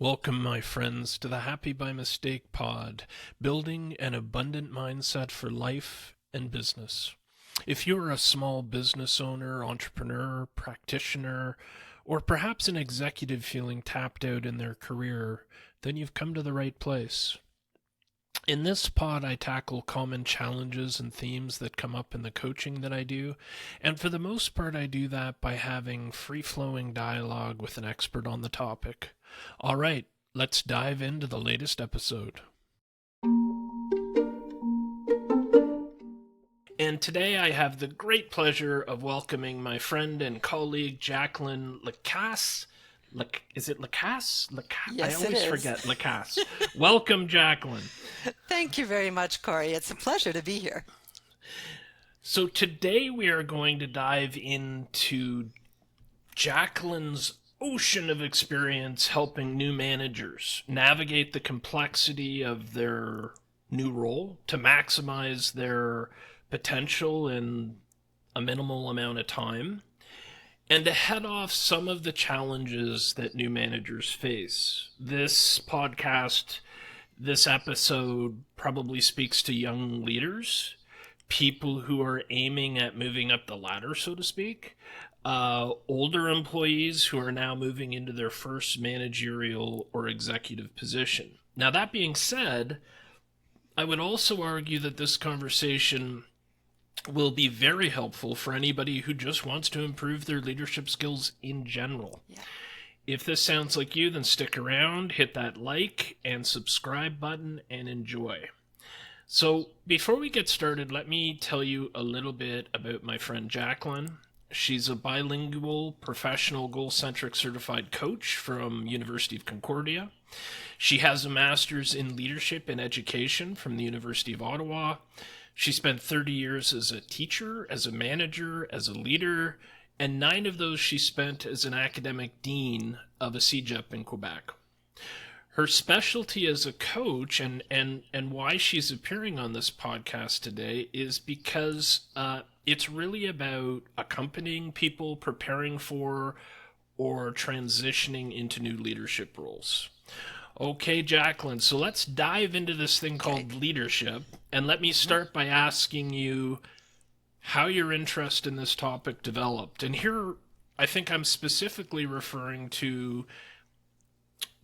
Welcome, my friends, to the Happy by Mistake pod, building an abundant mindset for life and business. If you're a small business owner, entrepreneur, practitioner, or perhaps an executive feeling tapped out in their career, then you've come to the right place. In this pod, I tackle common challenges and themes that come up in the coaching that I do, and for the most part, I do that by having free flowing dialogue with an expert on the topic. All right, let's dive into the latest episode. And today I have the great pleasure of welcoming my friend and colleague Jacqueline Lacasse. Is it Lacasse? Yes, I always it is. forget Lacasse. Welcome, Jacqueline. Thank you very much, Corey. It's a pleasure to be here. So today we are going to dive into Jacqueline's ocean of experience helping new managers navigate the complexity of their new role to maximize their potential in a minimal amount of time and to head off some of the challenges that new managers face. This podcast, this episode probably speaks to young leaders, people who are aiming at moving up the ladder, so to speak, older employees who are now moving into their first managerial or executive position. Now, that being said, I would also argue that this conversation will be very helpful for anybody who just wants to improve their leadership skills in general. Yeah. If this sounds like you, then stick around, hit that like and subscribe button, and enjoy. So before we get started, let me tell you a little bit about my friend Jacqueline. She's a bilingual, professional, goal-centric certified coach from University of Concordia. She has a master's in leadership and education from the University of Ottawa. She spent 30 years as a teacher, as a manager, as a leader, and 9 of those she spent as an academic dean of a CEGEP in Quebec. Her specialty as a coach and why she's appearing on this podcast today is because it's really about accompanying people preparing for or transitioning into new leadership roles. Okay, Jacqueline, so let's dive into this thing called leadership. And let me start by asking you how your interest in this topic developed. And here, I think I'm specifically referring to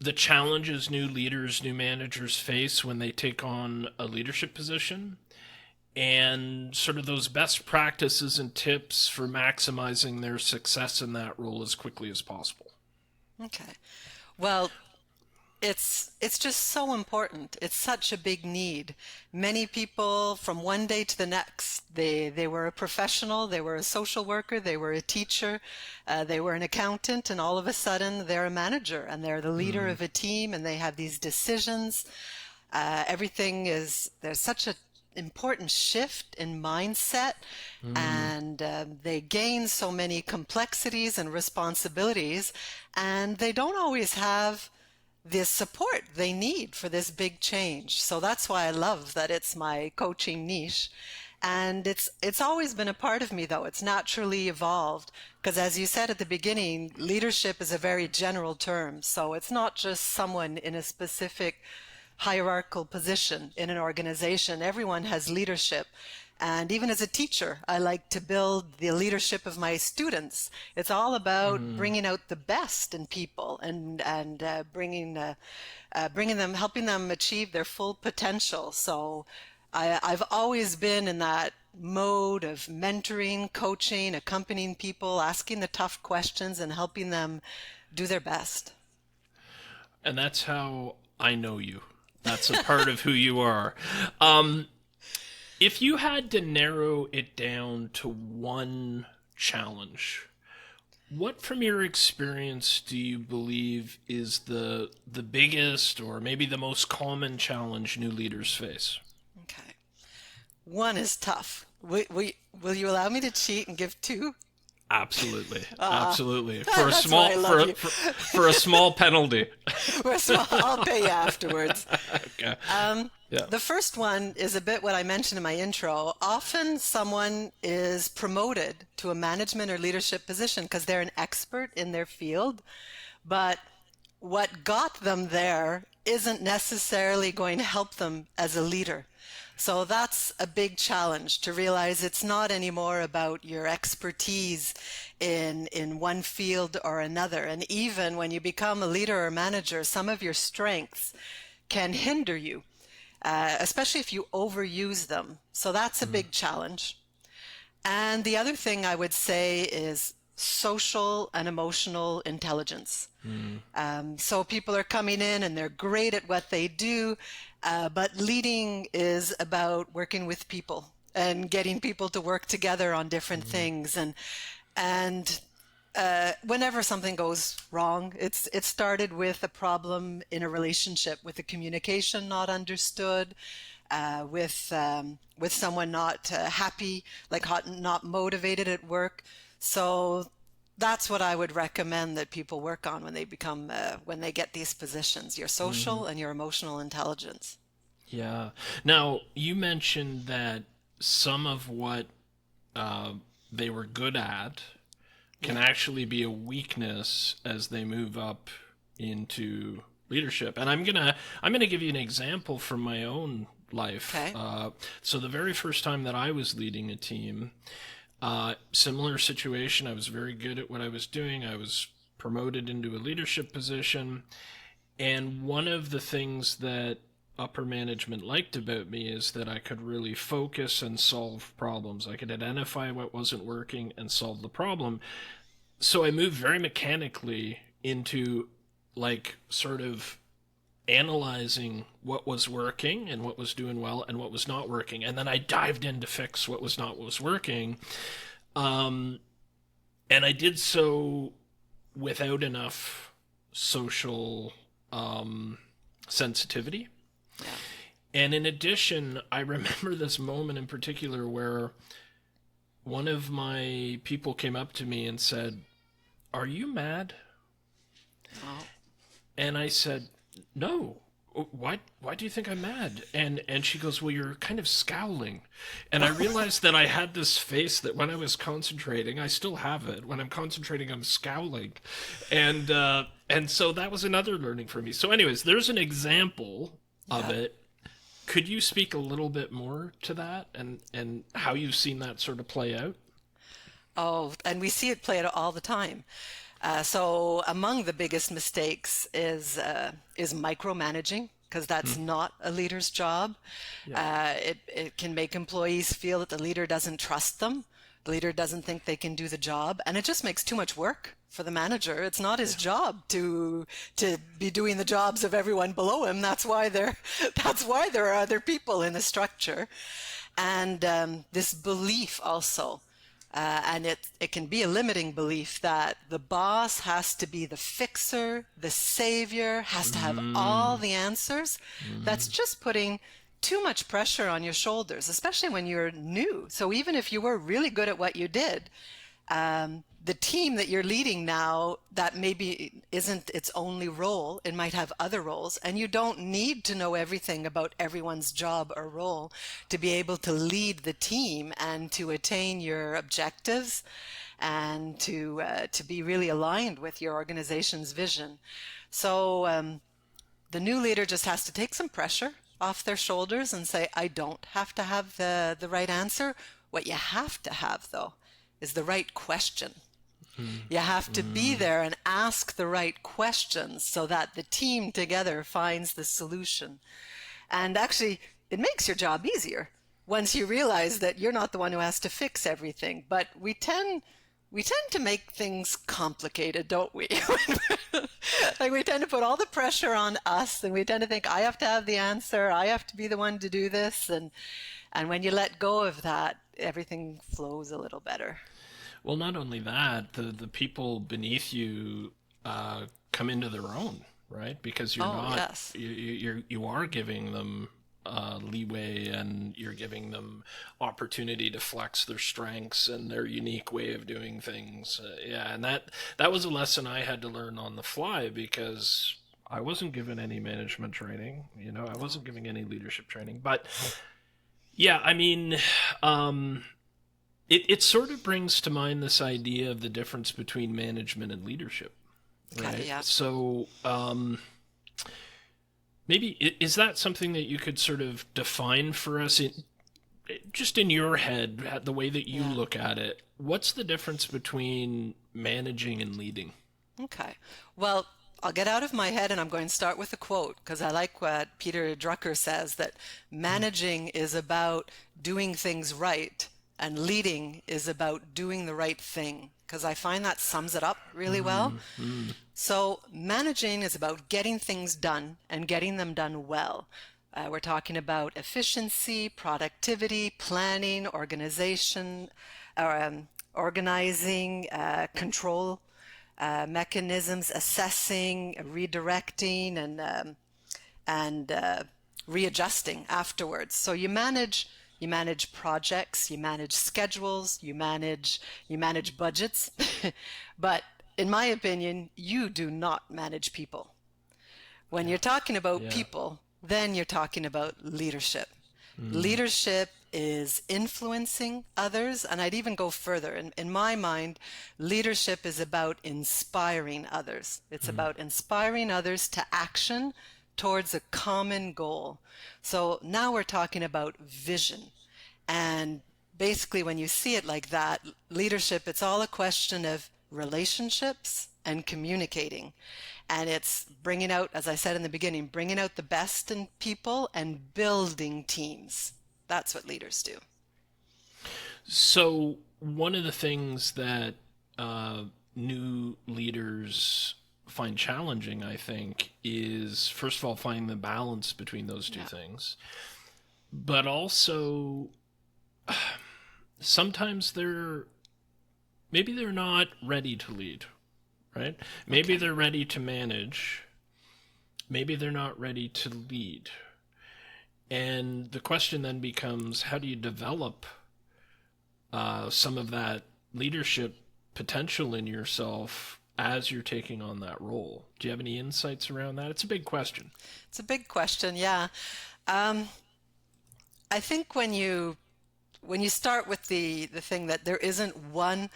the challenges new leaders, new managers face when they take on a leadership position, and sort of those best practices and tips for maximizing their success in that role as quickly as possible. Okay. Well, it's just so important. It's such a big need. Many people from one day to the next, they were a professional, they were a social worker, they were a teacher, they were an accountant, and all of a sudden they're a manager and they're the leader of a team and they have these decisions. There's such an important shift in mindset and they gain so many complexities and responsibilities, and they don't always have the support they need for this big change. So that's why I love that it's my coaching niche. And it's always been a part of me, though. It's naturally evolved because, as you said at the beginning, leadership is a very general term. So it's not just someone in a specific hierarchical position in an organization. Everyone has leadership. And even as a teacher, I like to build the leadership of my students. It's all about bringing out the best in people and bringing them, helping them achieve their full potential. So I've always been in that mode of mentoring, coaching, accompanying people, asking the tough questions and helping them do their best. And that's how I know you. That's a part of who you are. If you had to narrow it down to one challenge, what from your experience do you believe is the biggest or maybe the most common challenge new leaders face? Okay. One is tough. Will you allow me to cheat and give two? Absolutely, absolutely. That's why I love you. For a small penalty. I'll pay you afterwards. Okay. Yeah. The first one is a bit what I mentioned in my intro. Often someone is promoted to a management or leadership position because they're an expert in their field, but what got them there isn't necessarily going to help them as a leader. So that's a big challenge, to realize it's not anymore about your expertise in one field or another. And even when you become a leader or manager, some of your strengths can hinder you, especially if you overuse them. So that's a big challenge. And the other thing I would say is social and emotional intelligence. So people are coming in and they're great at what they do, but leading is about working with people and getting people to work together on different things. And whenever something goes wrong, it started with a problem in a relationship, with the communication not understood, with someone not happy, like not motivated at work. So that's what I would recommend that people work on when they become when they get these positions: your social and your emotional intelligence. Yeah. Now, you mentioned that some of what uh, they were good at can Yeah. actually be a weakness as they move up into leadership. And I'm gonna give you an example from my own life. Okay. So the very first time that I was leading a team, similar situation. I was very good at what I was doing. I was promoted into a leadership position, and one of the things that upper management liked about me is that I could really focus and solve problems. I could identify what wasn't working and solve the problem. So I moved very mechanically into, like, sort of analyzing what was working and what was doing well and what was not working, and then I dived in to fix what was working. um, and I did so without enough social sensitivity. Yeah. And in addition, I remember this moment in particular where one of my people came up to me and said, "Are you mad?" Oh. And I said, "No. Why do you think I'm mad?" And she goes, "Well, you're kind of scowling." And I realized that I had this face that when I was concentrating, I still have it. When I'm concentrating, I'm scowling. And so that was another learning for me. So anyways, there's an example of Yeah. it. Could you speak a little bit more to that and how you've seen that sort of play out? Oh, and we see it played all the time. So among the biggest mistakes is micromanaging, because that's not a leader's job. Yeah. It can make employees feel that the leader doesn't trust them. The leader doesn't think they can do the job, and it just makes too much work for the manager. It's not his job to be doing the jobs of everyone below him. That's why there that's why there are other people in the structure. And this belief also, and it can be a limiting belief that the boss has to be the fixer, the savior, has to have all the answers. That's just putting too much pressure on your shoulders, especially when you're new. So even if you were really good at what you did, the team that you're leading now, that maybe isn't its only role. It might have other roles, and you don't need to know everything about everyone's job or role to be able to lead the team and to attain your objectives and to be really aligned with your organization's vision. So the new leader just has to take some pressure off their shoulders and say, I don't have to have the right answer. What you have to have, though, is the right question. You have to be there and ask the right questions so that the team together finds the solution. And actually, it makes your job easier once you realize that you're not the one who has to fix everything. But we tend to make things complicated, don't we? Like, we tend to put all the pressure on us, and we tend to think, I have to have the answer, I have to be the one to do this. And when you let go of that, everything flows a little better. Well, not only that, the people beneath you come into their own, right? Because you're Oh, not yes. you are giving them leeway, and you're giving them opportunity to flex their strengths and their unique way of doing things. Yeah, and that was a lesson I had to learn on the fly, because I wasn't given any management training. I wasn't giving any leadership training. But yeah, I mean, it sort of brings to mind this idea of the difference between management and leadership. Okay, right? yeah. So maybe is that something that you could sort of define for us just in your head, the way that you Yeah. look at it? What's the difference between managing and leading? Okay. Well, I'll get out of my head and I'm going to start with a quote because I like what Peter Drucker says that managing is about doing things right and leading is about doing the right thing because I find that sums it up really well. Mm-hmm. So, managing is about getting things done and getting them done well. We're talking about efficiency, productivity, planning, organization, organizing, control mechanisms, assessing, redirecting, and readjusting afterwards. So you manage projects, you manage schedules, you manage budgets, but in my opinion, you do not manage people. When Yeah. you're talking about Yeah. people, then you're talking about leadership. Mm. Leadership is influencing others, and I'd even go further. In my mind, leadership is about inspiring others. It's Mm. about inspiring others to action towards a common goal. So now we're talking about vision. And basically, when you see it like that, leadership, it's all a question of relationships and communicating. And it's bringing out, as I said in the beginning, bringing out the best in people and building teams. That's what leaders do. So one of the things that new leaders find challenging, I think, is first of all finding the balance between those two Yeah. things, but also sometimes they're not ready to lead, right? Maybe Okay. they're ready to manage, maybe they're not ready to lead. And the question then becomes, how do you develop some of that leadership potential in yourself as you're taking on that role? Do you have any insights around that? It's a big question. It's a big question, yeah. Um, I think when you start with the thing that there isn't one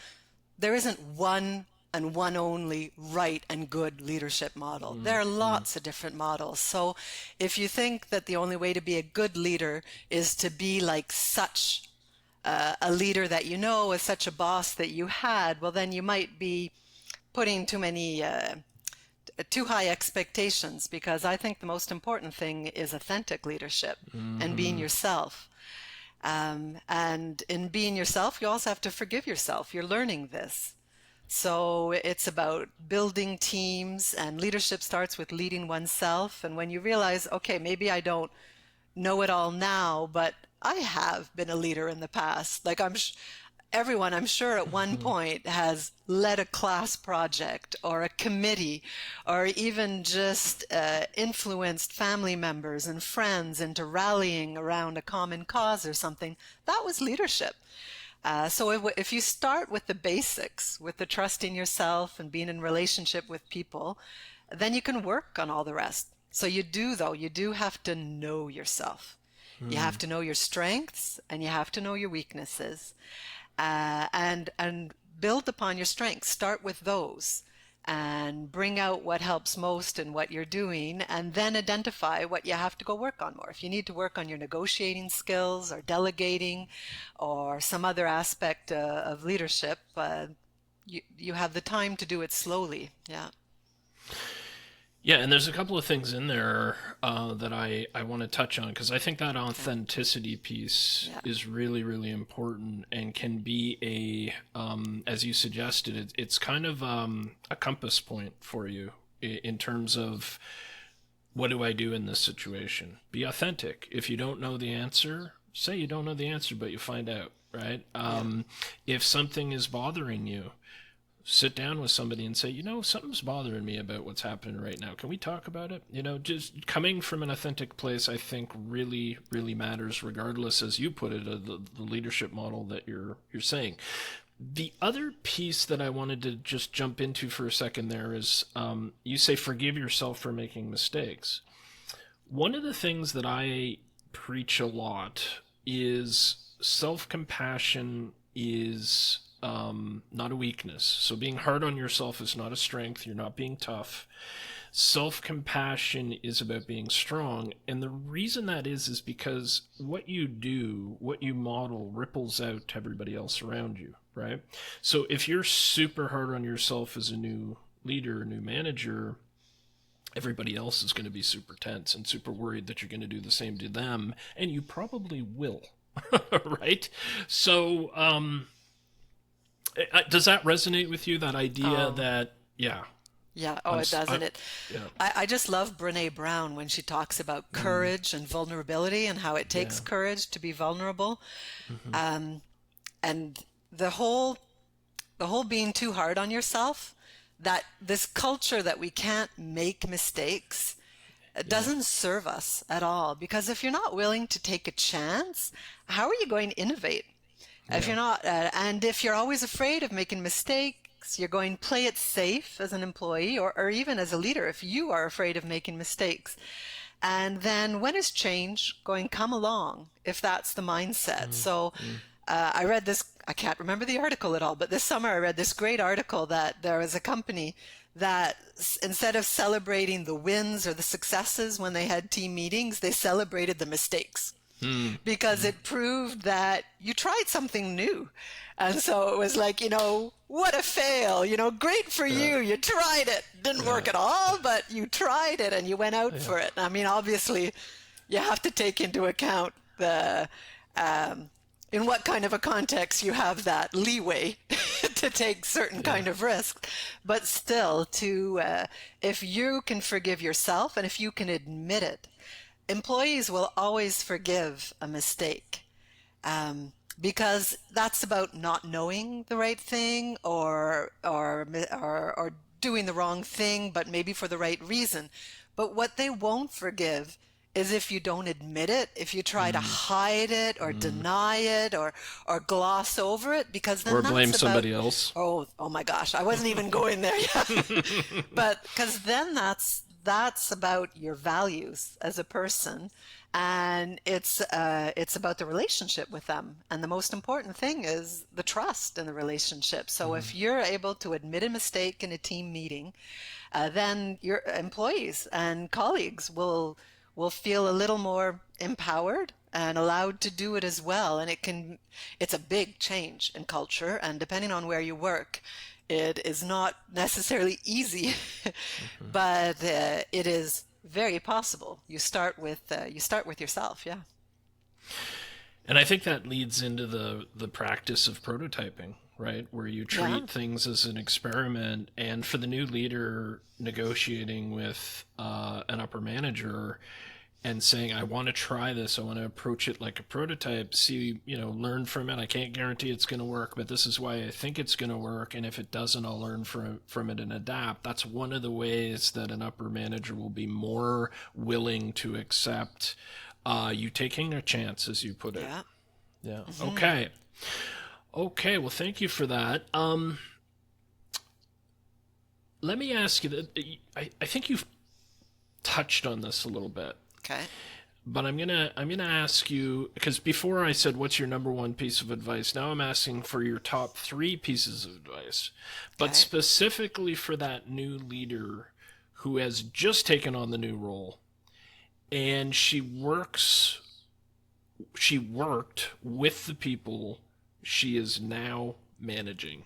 and one only right and good leadership model. There are Mm. lots of different models. So if you think that the only way to be a good leader is to be like such a leader that you know, as such a boss that you had, well, then you might be putting too high expectations because I think the most important thing is authentic leadership and being Mm-hmm. yourself. And in being yourself, you also have to forgive yourself. You're learning this. So it's about building teams, and leadership starts with leading oneself. And when you realize, okay, maybe I don't know it all now, but I have been a leader in the past. Like everyone, I'm sure at one Mm-hmm. point has led a class project or a committee or even just influenced family members and friends into rallying around a common cause or something. That was leadership. So if you start with the basics, with the trusting yourself and being in relationship with people, then you can work on all the rest. So you do, though, you do have to know yourself. You have Mm. to know your strengths and you have to know your weaknesses, and build upon your strengths. Start with those and bring out what helps most in what you're doing, and then identify what you have to go work on more. If you need to work on your negotiating skills or delegating or some other aspect of leadership, you have the time to do it slowly. Yeah. Yeah, and there's a couple of things in there that I want to touch on because I think that Okay. authenticity piece Yeah. is really, really important and can be as you suggested, it's kind of a compass point for you in terms of what do I do in this situation? Be authentic. If you don't know the answer, say you don't know the answer, but you find out, right? Yeah. If something is bothering you, sit down with somebody and say, something's bothering me about what's happening right now. Can we talk about it? Just coming from an authentic place, I think really, really matters, regardless, as you put it, of the leadership model that you're saying. The other piece that I wanted to just jump into for a second there is you say forgive yourself for making mistakes. One of the things that I preach a lot is self compassion is not a weakness. So being hard on yourself is not a strength. You're not being tough. Self compassion is about being strong. And the reason that is because what you do, what you model, ripples out to everybody else around you, right? So if you're super hard on yourself as a new leader, a new manager, everybody else is going to be super tense and super worried that you're going to do the same to them. And you probably will, right? So, does that resonate with you? That idea Oh, that, yeah, yeah. Oh, it does. I'm And it, yeah, I just love Brene Brown when she talks about mm, courage and vulnerability and how it takes yeah, courage to be vulnerable. hmm, Um, and the whole the whole being too hard on yourself, that this culture that we can't make mistakes, it yeah, doesn't serve us at all. Because if you're not willing to take a chance, how are you going to innovate? If yeah, you're not, and if you're always afraid of making mistakes, you're going to play it safe as an employee or even as a leader if you are afraid of making mistakes. And then when is change going to come along if that's the mindset? mm, So mm, I read this, I can't remember the article at all, but this summer I read this great article that there was a company that instead of celebrating the wins or the successes when they had team meetings, they celebrated the mistakes mm, because mm, it proved that you tried something new. And so it was like, what a fail, great for yeah, you. You tried it. Didn't yeah, work at all, but you tried it and you went out yeah, for it. I mean, obviously, you have to take into account the in what kind of a context you have that leeway to take certain yeah, kind of risks, but still to if you can forgive yourself and if you can admit it, employees will always forgive a mistake, because that's about not knowing the right thing or doing the wrong thing, but maybe for the right reason. But what they won't forgive is if you don't admit it, if you try to mm, hide it or mm. deny it or gloss over it, because then Or blame that's about, somebody else. oh my gosh, I wasn't even going there yet. But because then that's about your values as a person, and it's about the relationship with them. And the most important thing is the trust in the relationship. So Mhm. if you're able to admit a mistake in a team meeting, then your employees and colleagues will feel a little more empowered and allowed to do it as well. And it's a big change in culture. And depending on where you work, it is not necessarily easy, Mhm. but it is very possible. You start with yourself. Yeah. And I think that leads into the practice of prototyping, right? Where you Yeah. treat things as an experiment. And for the new leader negotiating with an upper manager and saying, I want to try this, I want to approach it like a prototype, see, learn from it. I can't guarantee it's going to work, but this is why I think it's going to work. And if it doesn't, I'll learn from it and adapt. That's one of the ways that an upper manager will be more willing to accept you taking a chance, as you put it. Yeah. Yeah. Hmm. Okay. Okay. Well, thank you for that. Let me ask you that. I think you've touched on this a little bit, Okay. but I'm gonna ask you because before I said what's your number one piece of advice. Now I'm asking for your top three pieces of advice, but Okay. specifically for that new leader who has just taken on the new role and she worked with the people she is now managing.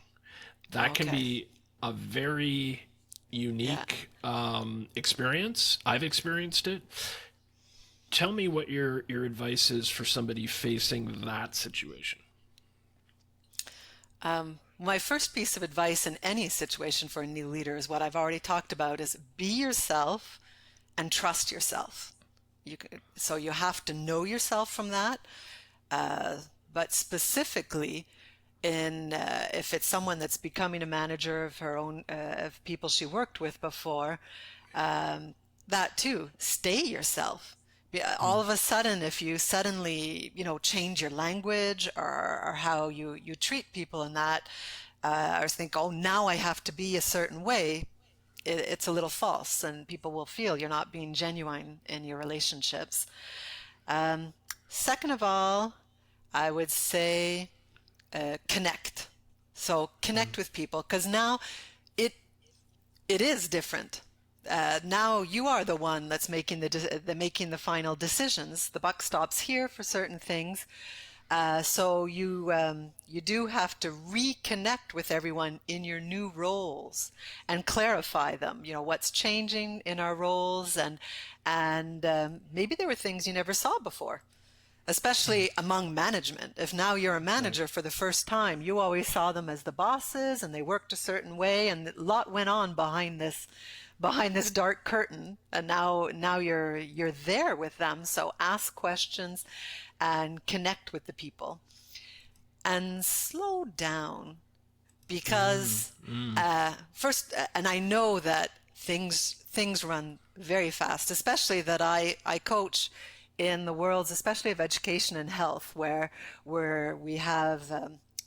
That can Okay. be a very Yeah. unique experience. I've experienced it. Tell me what your advice is for somebody facing that situation. My first piece of advice in any situation for a new leader is what I've already talked about: is be yourself and trust yourself. So you have to know yourself from that, uh, but specifically if it's someone that's becoming a manager of her own of people she worked with before, um, that too, stay yourself. All Mm, of a sudden, if you suddenly change your language or how you treat people in that, or think, oh, now I have to be a certain way, it's a little false, and people will feel you're not being genuine in your relationships. Second of all, I would say connect. So connect with people, because now it it is different. Now you are the one that's making the final decisions. The buck stops here for certain things. So you do have to reconnect with everyone in your new roles and clarify them. You know what's changing in our roles, and maybe there were things you never saw before, especially among management. If now you're a Right. manager for the first time, you always saw them as the bosses and they worked a certain way, and a lot went on behind this dark curtain, and now you're there with them. So ask questions and connect with the people and slow down, Mm, because mm. first, and I know that things run very fast, especially that I coach in the worlds, especially of education and health, where we have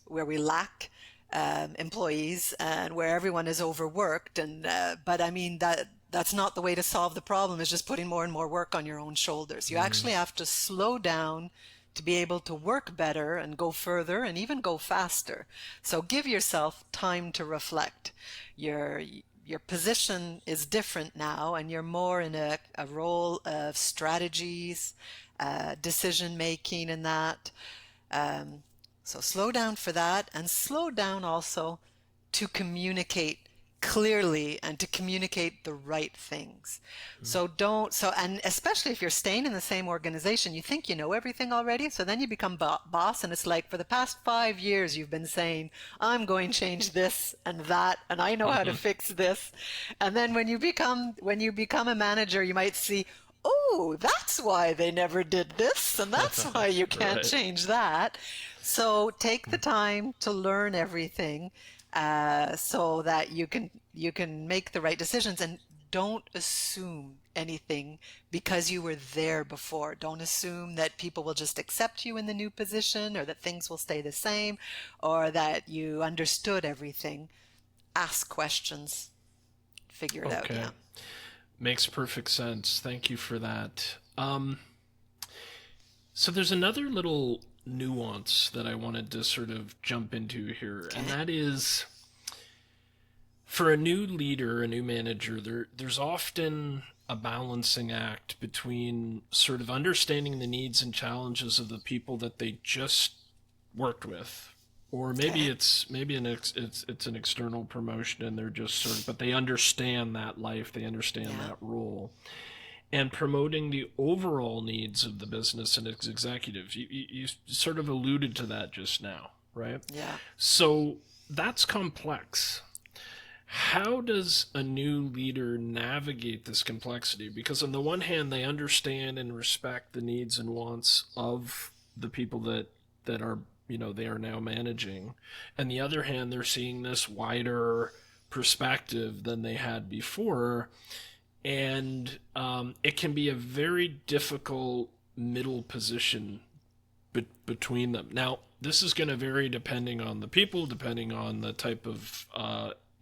where we lack employees, and where everyone is overworked. And but I mean that's not the way to solve the problem, is just putting more and more work on your own shoulders. You Mm. actually have to slow down to be able to work better and go further and even go faster. So give yourself time to reflect. Your your position is different now, and you're more in a role of strategies, decision making, and that. Um, so slow down for that, and slow down also to communicate clearly and to communicate the right things. So don't, so, and especially if you're staying in the same organization, you think you know everything already. So then you become boss, and it's like for the past 5 years, you've been saying, I'm going to change this and that, and I know how to Mhm. fix this. And then when you become a manager, you might see, oh, that's why they never did this, and that's why you can't Right. change that. So take the time to learn everything, so that you can make the right decisions, and don't assume anything because you were there before. Don't assume that people will just accept you in the new position, or that things will stay the same, or that you understood everything. Ask questions, figure it out. Okay. Yeah. Makes perfect sense. Thank you for that. So there's another little nuance that I wanted to sort of jump into here, and Okay. that is for a new leader, a new manager, there's often a balancing act between sort of understanding the needs and challenges of the people that they just worked with, or maybe Okay. it's an external promotion and they're just sort of, but they understand that life, they understand Yeah. that role, and promoting the overall needs of the business and its executives. You sort of alluded to that just now, right? Yeah. So that's complex. How does a new leader navigate this complexity? Because on the one hand, they understand and respect the needs and wants of the people that are, they are now managing. And the other hand, they're seeing this wider perspective than they had before, and it can be a very difficult middle position between them. Now, this is going to vary depending on the people, depending on the type of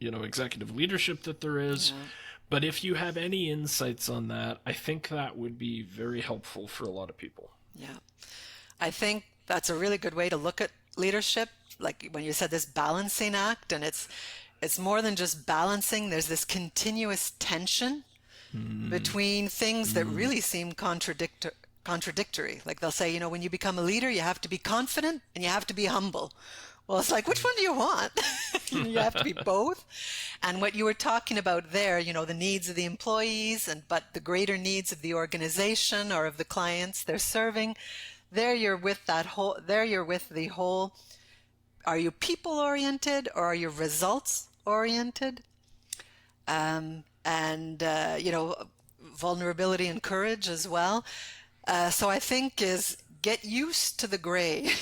executive leadership that there is. Yeah. But if you have any insights on that, I think that would be very helpful for a lot of people. Yeah. I think that's a really good way to look at leadership. Like when you said this balancing act, and it's more than just balancing. There's this continuous tension Mm, between things that mm, really seem contradictory. Like they'll say, when you become a leader, you have to be confident and you have to be humble. Well, it's like, which one do you want? You have to be both. And what you were talking about there, the needs of the employees, but the greater needs of the organization or of the clients they're serving, there you're with the whole, are you people oriented or are you results oriented? And vulnerability and courage as well. So I think is get used to the gray,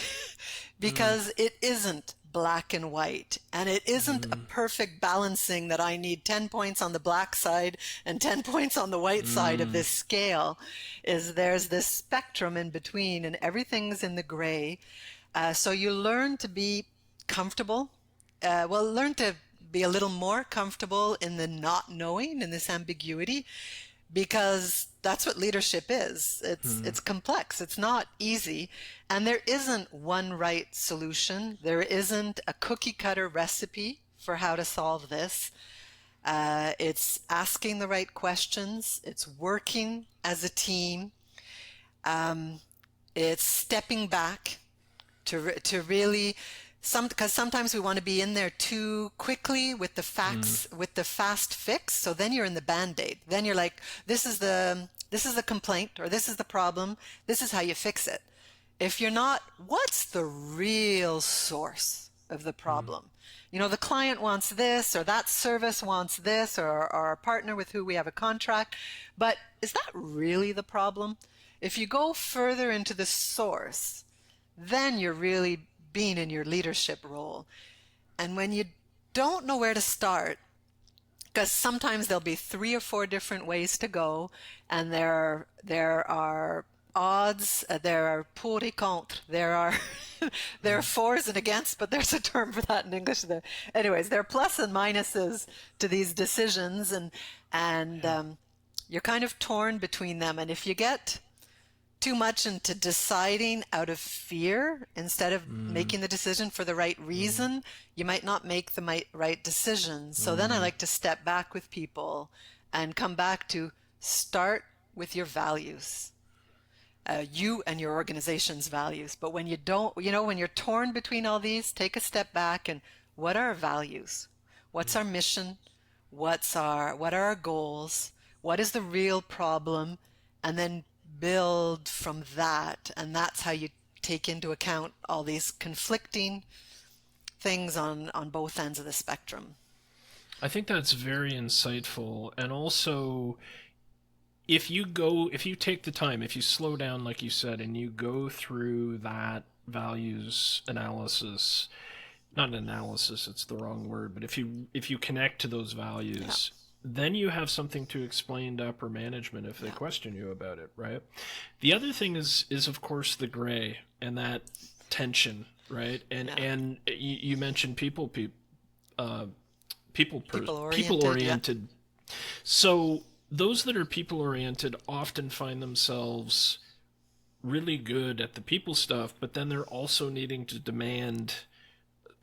mm, because it isn't black and white, and it isn't a mm, perfect balancing that I need 10 points on the black side and 10 points on the white side of mm, this scale. Is there's this spectrum in between, and everything's in the gray. So you learn to be comfortable. Learn to be a little more comfortable in the not knowing, in this ambiguity, because that's what leadership is. Mm, It's complex. It's not easy, and there isn't one right solution. There isn't a cookie cutter recipe for how to solve this. It's asking the right questions. It's working as a team. Um, it's stepping back to really because sometimes we want to be in there too quickly with the mm, facts, with the fast fix. So then you're in the band-aid. Then you're like, this is the complaint, or this is the problem. This is how you fix it. If you're not, what's the real source of the mm, problem? You know, the client wants this, or that service wants this, or our partner with who we have a contract. But is that really the problem? If you go further into the source, then you're really being in your leadership role. And when you don't know where to start, because sometimes there'll be three or four different ways to go, and there are odds, there are pour et contre, there are there are mm. fors and against, but there's a term for that in English. There, anyways, there are plus and minuses to these decisions, and Yeah. you're kind of torn between them. And if you get too much into deciding out of fear instead of Mm, making the decision for the right mm, reason, you might not make the right decision. So then I mm, like to step back with people and come back to start with your values, you and your organization's values. But when you don't, you know, when you're torn between all these, take a step back and what are our values? What's mm. our mission? What are our goals? What is the real problem? And then build from that. And that's how you take into account all these conflicting things on both ends of the spectrum. I think that's very insightful. And also, if you take the time, if you slow down, like you said, and you go through that values analysis, not analysis, it's the wrong word, but if you connect to those Yeah, values, then you have something to explain to upper management if they yeah, question you about it, right? The other thing is of course the gray and that tension, right? And yeah. and you mentioned uh, People people oriented, yeah. oriented. So those that are people oriented often find themselves really good at the people stuff, but then they're also needing to demand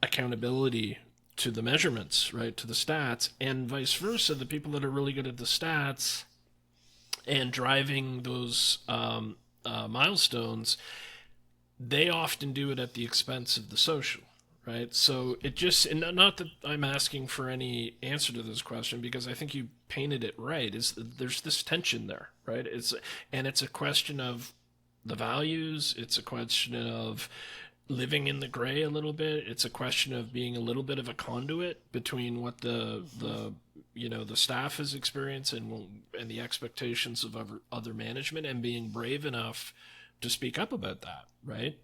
accountability to the measurements, right, to the stats, and vice versa. The people that are really good at the stats and driving those milestones, they often do it at the expense of the social, right? So it just, and not that I'm asking for any answer to this question because I think you painted it right. Is there's this tension there, right? It's a question of the values. It's a question of living in the gray a little bit. It's a question of being a little bit of a conduit between what the the staff is experiencing and the expectations of other management, and being brave enough to speak up about that, right?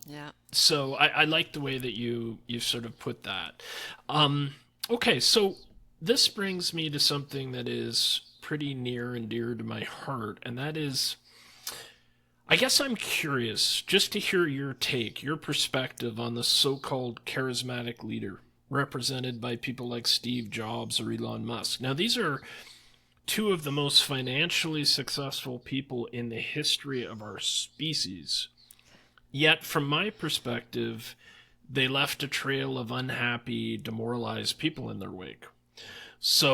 Yeah. So I like the way that you sort of put that. Okay, so this brings me to something that is pretty near and dear to my heart, and that is, I guess I'm curious just to hear your take, your perspective on the so-called charismatic leader represented by people like Steve Jobs or Elon Musk. Now, these are two of the most financially successful people in the history of our species. Yet, from my perspective, they left a trail of unhappy, demoralized people in their wake.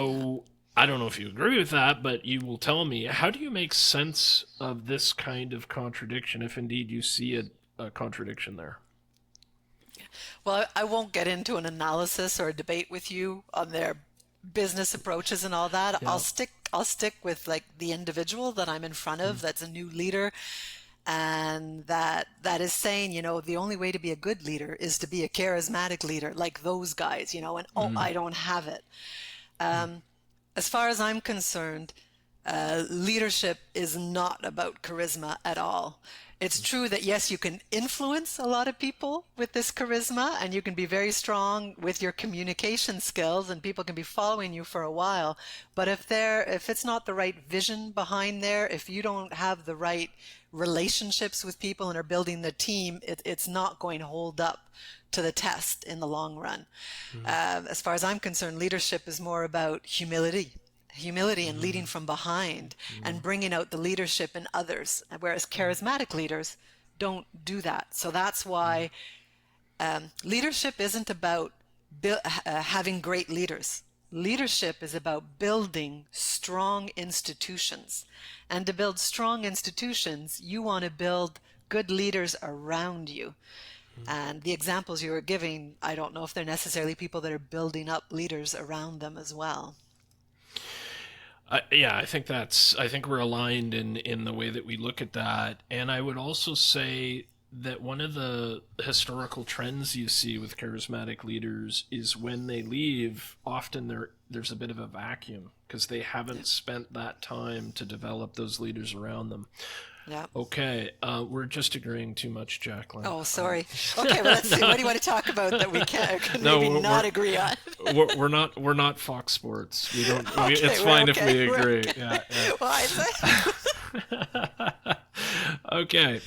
Yeah. So, I don't know if you agree with that, but you will tell me, how do you make sense of this kind of contradiction, if indeed you see a contradiction there? Well, I won't get into an analysis or a debate with you on their business approaches and all that. Yeah. I'll stick with like the individual that I'm in front of Mm, that's a new leader, and that is saying, you know, the only way to be a good leader is to be a charismatic leader like those guys, you know, and oh, mm, I don't have it. mm, As far as I'm concerned, leadership is not about charisma at all. It's true that yes, you can influence a lot of people with this charisma, and you can be very strong with your communication skills, and people can be following you for a while. But if it's not the right vision behind there, if you don't have the right relationships with people and are building the team, it's not going to hold up to the test in the long run. mm, As far as I'm concerned, leadership is more about humility humility and leading Mm, from behind and mm, bringing out the leadership in others, whereas charismatic leaders don't do that. So that's mm, why leadership isn't about having great leaders. Leadership is about building strong institutions. And to build strong institutions, you want to build good leaders around you. mm. And the examples you were giving, I don't know if they're necessarily people that are building up leaders around them as well. Yeah, I think we're aligned in the way that we look at that, and I would also say that one of the historical trends you see with charismatic leaders is when they leave, often there's a bit of a vacuum because they Yeah. haven't spent that time to develop those leaders around them. Yeah. Okay, we're just agreeing too much, Jacqueline. Oh, sorry. Okay, well, let's see. What No, do you want to talk about that we can maybe no, not agree on? we're not Fox Sports. We don't. It's Okay, we're fine if okay. we We're agree. okay. Yeah, Well, I say. yeah. Okay.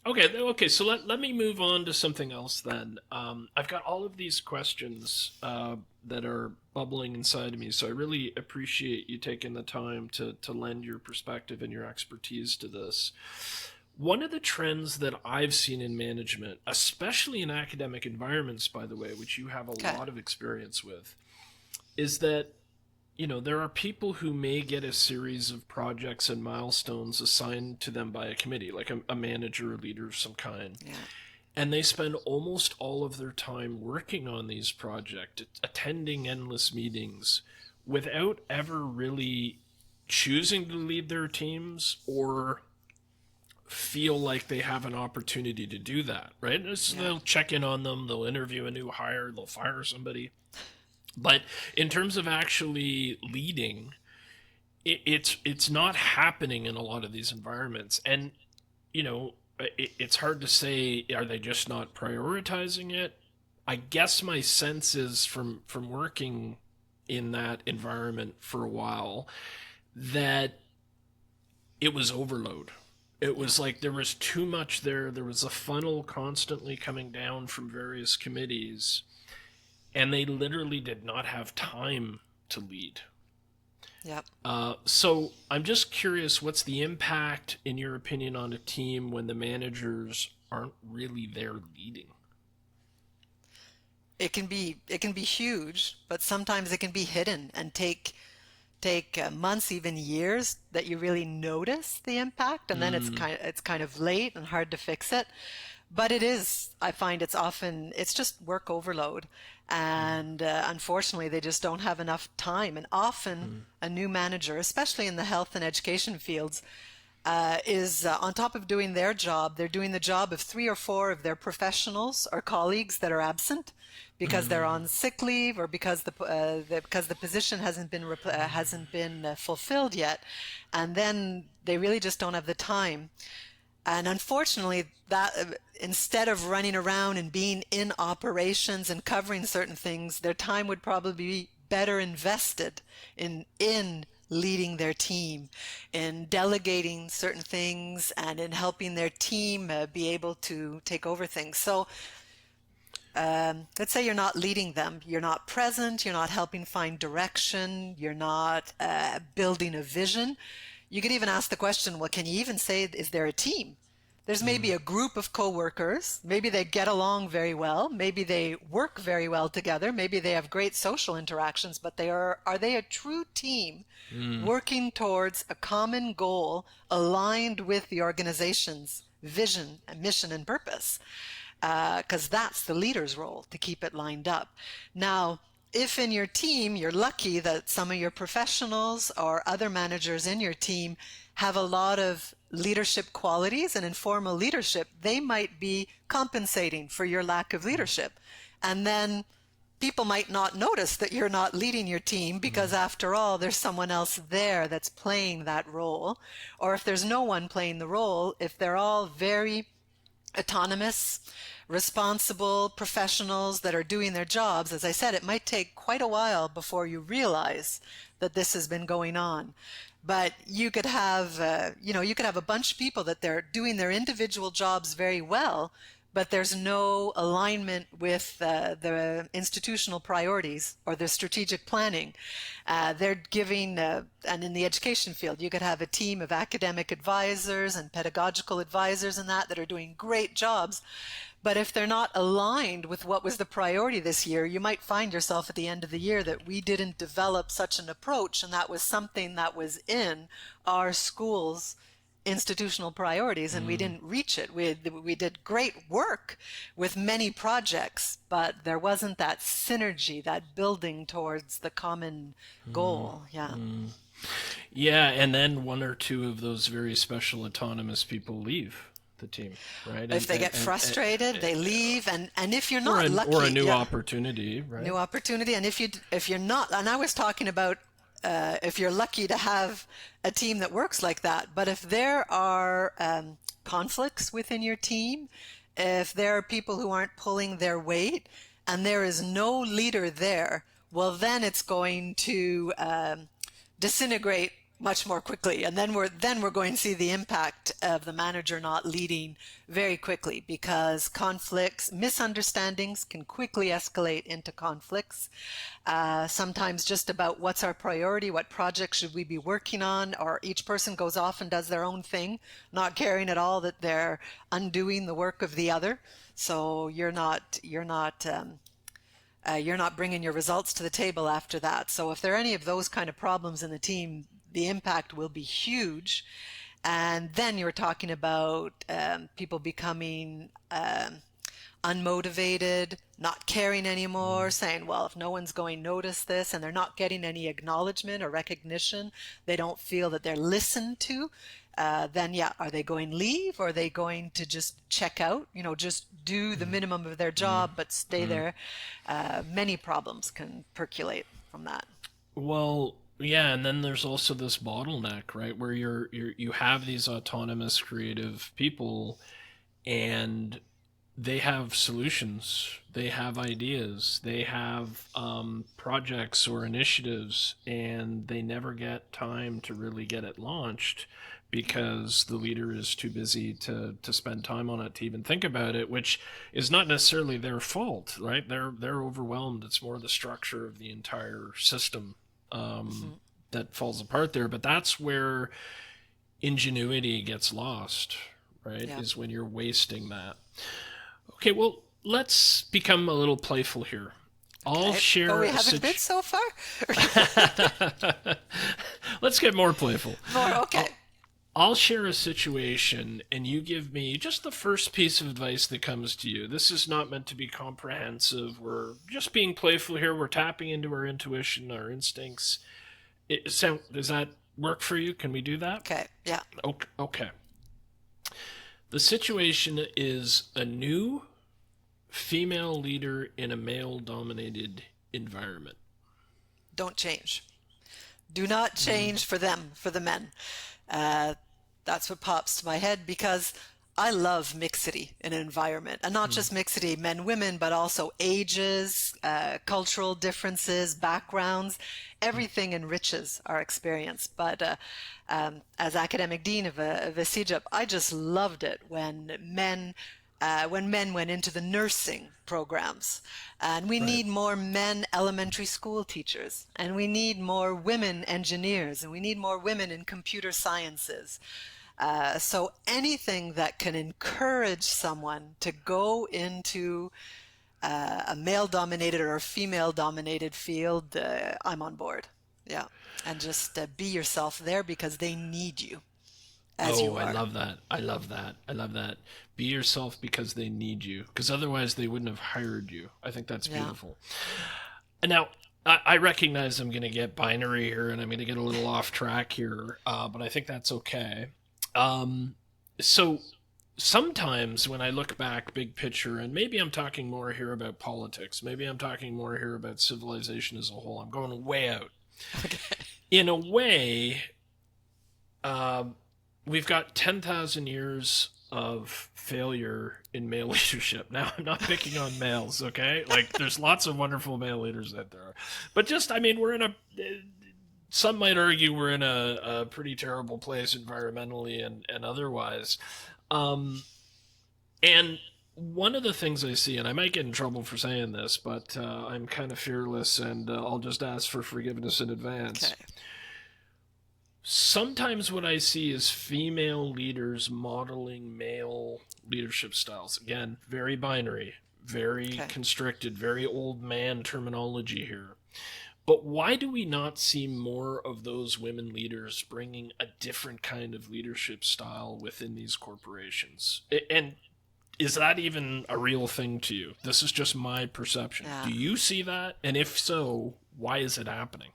Okay. So let me move on to something else then. I've got all of these questions that are bubbling inside of me, so I really appreciate you taking the time to lend your perspective and your expertise to this. One of the trends that I've seen in management, especially in academic environments, by the way, which you have a Okay. lot of experience with, is that there are people who may get a series of projects and milestones assigned to them by a committee, like a manager or leader of some kind. Yeah. And they spend almost all of their time working on these projects, attending endless meetings, without ever really choosing to lead their teams or feel like they have an opportunity to do that, right? So Yeah. they'll check in on them, they'll interview a new hire, they'll fire somebody. But in terms of actually leading, it's not happening in a lot of these environments, and it's hard to say, are they just not prioritizing it? I guess my sense is from working in that environment for a while that it was overload. It Yeah. was like there was too much there. There was a funnel constantly coming down from various committees, and they literally did not have time to lead. Yep. So I'm just curious, what's the impact, in your opinion, on a team when the managers aren't really there leading? It can be huge, but sometimes it can be hidden and take months, even years, that you really notice the impact, and then Mm, it's kind of late and hard to fix it. But it is, I find it's just work overload, mm, and unfortunately, they just don't have enough time. And often, mm, a new manager, especially in the health and education fields, is on top of doing their job, they're doing the job of three or four of their professionals or colleagues that are absent because they're mm, on sick leave or because the position hasn't been fulfilled yet, and then they really just don't have the time. And unfortunately, that instead of running around and being in operations and covering certain things, their time would probably be better invested in leading their team, in delegating certain things, and in helping their team be able to take over things. So let's say you're not leading them, you're not present, you're not helping find direction, you're not building a vision. You could even ask the question, well, can you even say, is there a team? There's maybe mm, a group of coworkers. Maybe they get along very well. Maybe they work very well together. Maybe they have great social interactions, but are they a true team mm, working towards a common goal aligned with the organization's vision and mission and purpose? Because that's the leader's role, to keep it lined up. Now, if in your team you're lucky that some of your professionals or other managers in your team have a lot of leadership qualities and informal leadership, they might be compensating for your lack of leadership. And then people might not notice that you're not leading your team because, mm, after all, there's someone else there that's playing that role. Or if there's no one playing the role, if they're all very autonomous, responsible professionals that are doing their jobs, as I said, it might take quite a while before you realize that this has been going on. But you could have a bunch of people that they're doing their individual jobs very well, but there's no alignment with the institutional priorities or the strategic planning. They're giving, and in the education field, you could have a team of academic advisors and pedagogical advisors and that are doing great jobs. But if they're not aligned with what was the priority this year, you might find yourself at the end of the year that we didn't develop such an approach, and that was something that was in our schools institutional priorities, and we didn't reach it. We did great work with many projects, but there wasn't that synergy, that building towards the common goal. Yeah. Yeah, and then one or two of those very special autonomous people leave the team, right? If they get frustrated, they leave, and if you're not Or lucky, a new yeah, opportunity, right? new opportunity. And if you're not, and I was talking about if you're lucky to have a team that works like that, but if there are conflicts within your team, if there are people who aren't pulling their weight, and there is no leader there, well, then it's going to disintegrate much more quickly, and then we're going to see the impact of the manager not leading very quickly, because conflicts, misunderstandings can quickly escalate into conflicts, sometimes just about what's our priority, what project should we be working on, or each person goes off and does their own thing, not caring at all that they're undoing the work of the other. So you're not bringing your results to the table after that. So if there are any of those kind of problems in the team, the impact will be huge. And then you're talking about people becoming unmotivated, not caring anymore, saying, well, if no one's going to notice this, and they're not getting any acknowledgement or recognition, they don't feel that they're listened to, then yeah, are they going to leave, or are they going to just check out, just do the minimum of their job, but stay there? Many problems can percolate from that. Well, yeah, and then there's also this bottleneck, right, where you have these autonomous creative people, and they have solutions, they have ideas, they have projects or initiatives, and they never get time to really get it launched because the leader is too busy to spend time on it, to even think about it, which is not necessarily their fault, right? They're overwhelmed. It's more the structure of the entire system that falls apart there. But that's where ingenuity gets lost, right? Yeah. Is when you're wasting that. Okay, well, let's become a little playful here. I'll Okay. But share we a haven't been so far. Let's get more playful. More, okay. I'll share a situation, and you give me just the first piece of advice that comes to you. This is not meant to be comprehensive. We're just being playful here. We're tapping into our intuition, our instincts. Does that work for you? Can we do that? Okay. Yeah. Okay. The situation is a new female leader in a male-dominated environment. Don't change. Do not change for them, for the men. That's what pops to my head, because I love mixity in an environment, and not just mixity, men, women, but also ages, cultural differences, backgrounds. Everything enriches our experience. But as academic dean of a CEGEP, I just loved it when men went into the nursing programs. And we need more men elementary school teachers, and we need more women engineers, and we need more women in computer sciences. So anything that can encourage someone to go into a male-dominated or a female-dominated field, I'm on board. Yeah. And just be yourself there, because they need you as you are. I love that. I love that. I love that. Be yourself because they need you, because otherwise they wouldn't have hired you. I think that's beautiful. And now, I recognize I'm going to get binary here, and I'm going to get a little off track here, but I think that's okay. So sometimes when I look back big picture, and maybe I'm talking more here about politics, maybe I'm talking more here about civilization as a whole, I'm going way out. Okay. In a way, we've got 10,000 years of failure in male leadership. Now, I'm not picking on males, okay? Like, there's lots of wonderful male leaders out there. But just, I mean, some might argue we're in a pretty terrible place environmentally and otherwise. And one of the things I see, and I might get in trouble for saying this, but I'm kind of fearless, and I'll just ask for forgiveness in Okay. advance. Sometimes what I see is female leaders modeling male leadership styles. Again, very binary, very Okay. constricted, very old man terminology here. But why do we not see more of those women leaders bringing a different kind of leadership style within these corporations? And is that even a real thing to you? This is just my perception. Yeah. Do you see that? And if so, why is it happening?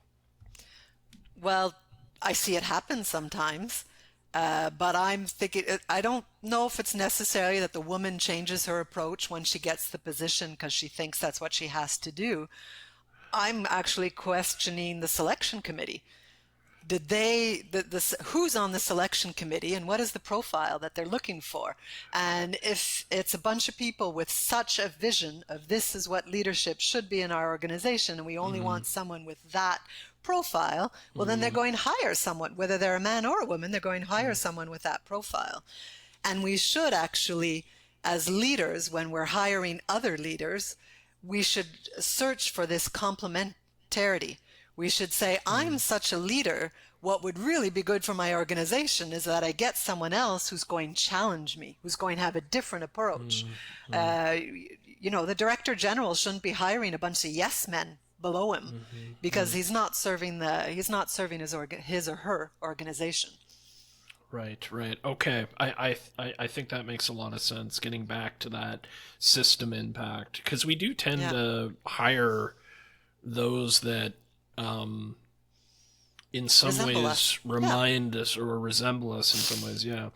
Well, I see it happen sometimes, but I'm thinking, I don't know if it's necessary that the woman changes her approach when she gets the position because she thinks that's what she has to do. I'm actually questioning the selection committee. Did they who's on the selection committee and what is the profile that they're looking for? And if it's a bunch of people with such a vision of this is what leadership should be in our organization, and we only Mm-hmm. want someone with that profile, well, then they're Mm-hmm. going to hire someone, whether they're a man or a woman, they're going to hire someone with that profile. And we should actually, as leaders, when we're hiring other leaders, we should search for this complementarity. We should say, I'm such a leader. What would really be good for my organization is that I get someone else who's going to challenge me, who's going to have a different approach. Mm-hmm. Uh, the director general shouldn't be hiring a bunch of yes men below him because Mm-hmm. he's not serving his or her organization. Right, right. Okay. I think that makes a lot of sense. Getting back to that system impact, because we do tend Yeah. to hire those that, um, in some Resemble ways, us. Yeah. remind us or resemble us in some ways. Yeah.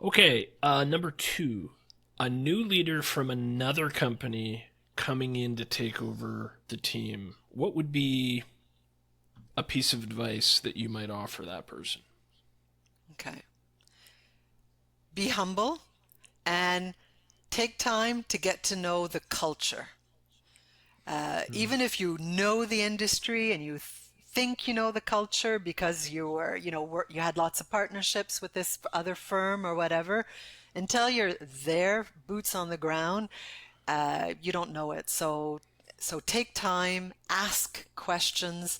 Okay. Number two, a new leader from another company coming in to take over the team. What would be a piece of advice that you might offer that person? Okay. Be humble and take time to get to know the culture. Mm, Even if you know the industry and you think you know the culture because you were, you had lots of partnerships with this other firm or whatever, until you're there, boots on the ground, you don't know it. So take time, ask questions,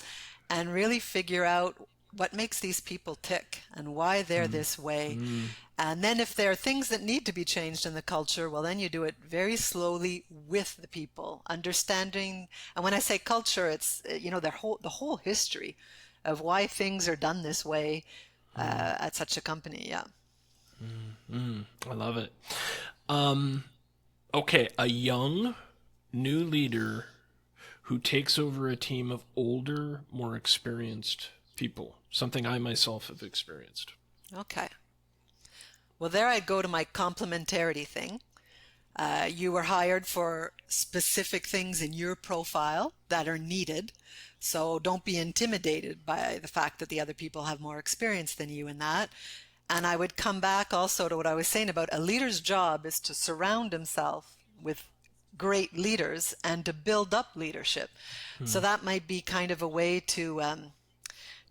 and really figure out what makes these people tick and why they're mm, this way. mm, And then if there are things that need to be changed in the culture, well, then you do it very slowly with the people, understanding. And when I say culture, it's the whole history of why things are done this way mm, at such a company. Yeah. I love it. Um, okay, a young new leader who takes over a team of older, more experienced people. Something I myself have experienced. Okay. Well, there I'd go to my complementarity thing. You were hired for specific things in your profile that are needed. So don't be intimidated by the fact that the other people have more experience than you in that. And I would come back also to what I was saying about a leader's job is to surround himself with great leaders and to build up leadership. So Mm, that might be kind of a way to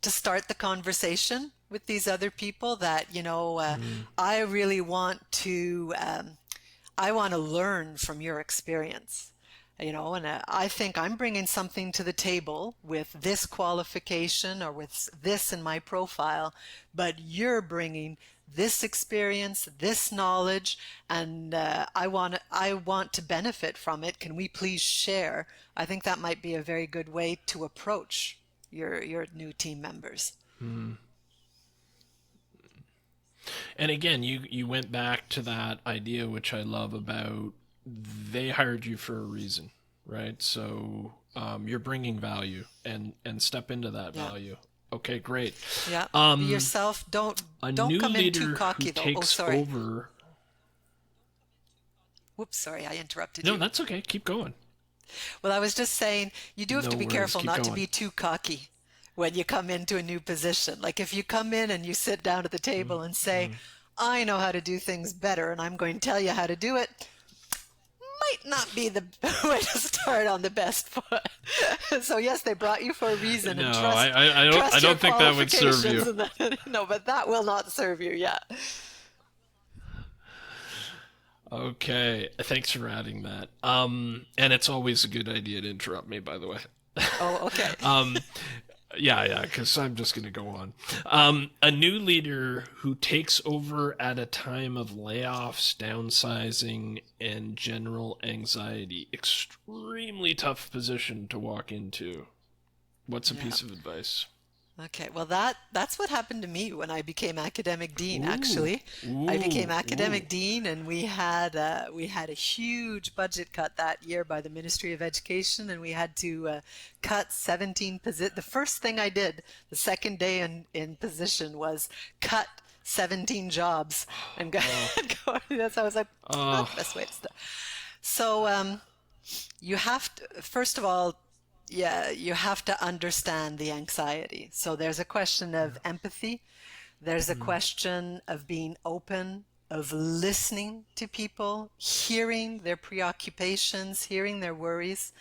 start the conversation with these other people that, mm, I really I want to learn from your experience, and I think I'm bringing something to the table with this qualification or with this in my profile, but you're bringing this experience, this knowledge, and I want to benefit from it. Can we please share? I think that might be a very good way to approach your new team members. mm. And again, you went back to that idea, which I love about they hired you for a reason, right? So you're bringing value and step into that Yeah. value. Okay, great. Yeah. Be Um, yourself. Don't a don't new come in too leader who cocky though. Oh, takes sorry. over. Whoops, sorry, I interrupted No, you. that's okay. Keep going. Well, I was just saying you do have No to be worries. careful Keep not to going. be too cocky when you come into a new position. Like if you come in and you sit down at the Mm, table and say, mm. I know how to do things better and I'm going to tell you how to do it, might not be the way to start on the best foot. So yes, they brought you for a reason No, and I, trust I, I don't. I trust your don't think that would serve qualifications you. and that, no, but that will not serve you. Yeah. Okay, thanks for adding that. And it's always a good idea to interrupt me, by the way. Oh, okay. um, yeah, because I'm just going to go on. A new leader who takes over at a time of layoffs, downsizing, and general anxiety. Extremely tough position to walk into. What's a Yeah. piece of advice? Okay, well that's what happened to me when I became academic dean, Ooh, actually. I became ooh, academic ooh. dean and we had a huge budget cut that year by the Ministry of Education, and we had to cut 17 The first thing I did the second day in position was cut 17 jobs and go, Oh, that's how I was like, not oh. the best way to start. So you have to, first of all, yeah, you have to understand the anxiety. So there's a question of empathy, there's a Mm, question of being open, of listening to people, hearing their preoccupations, hearing their worries.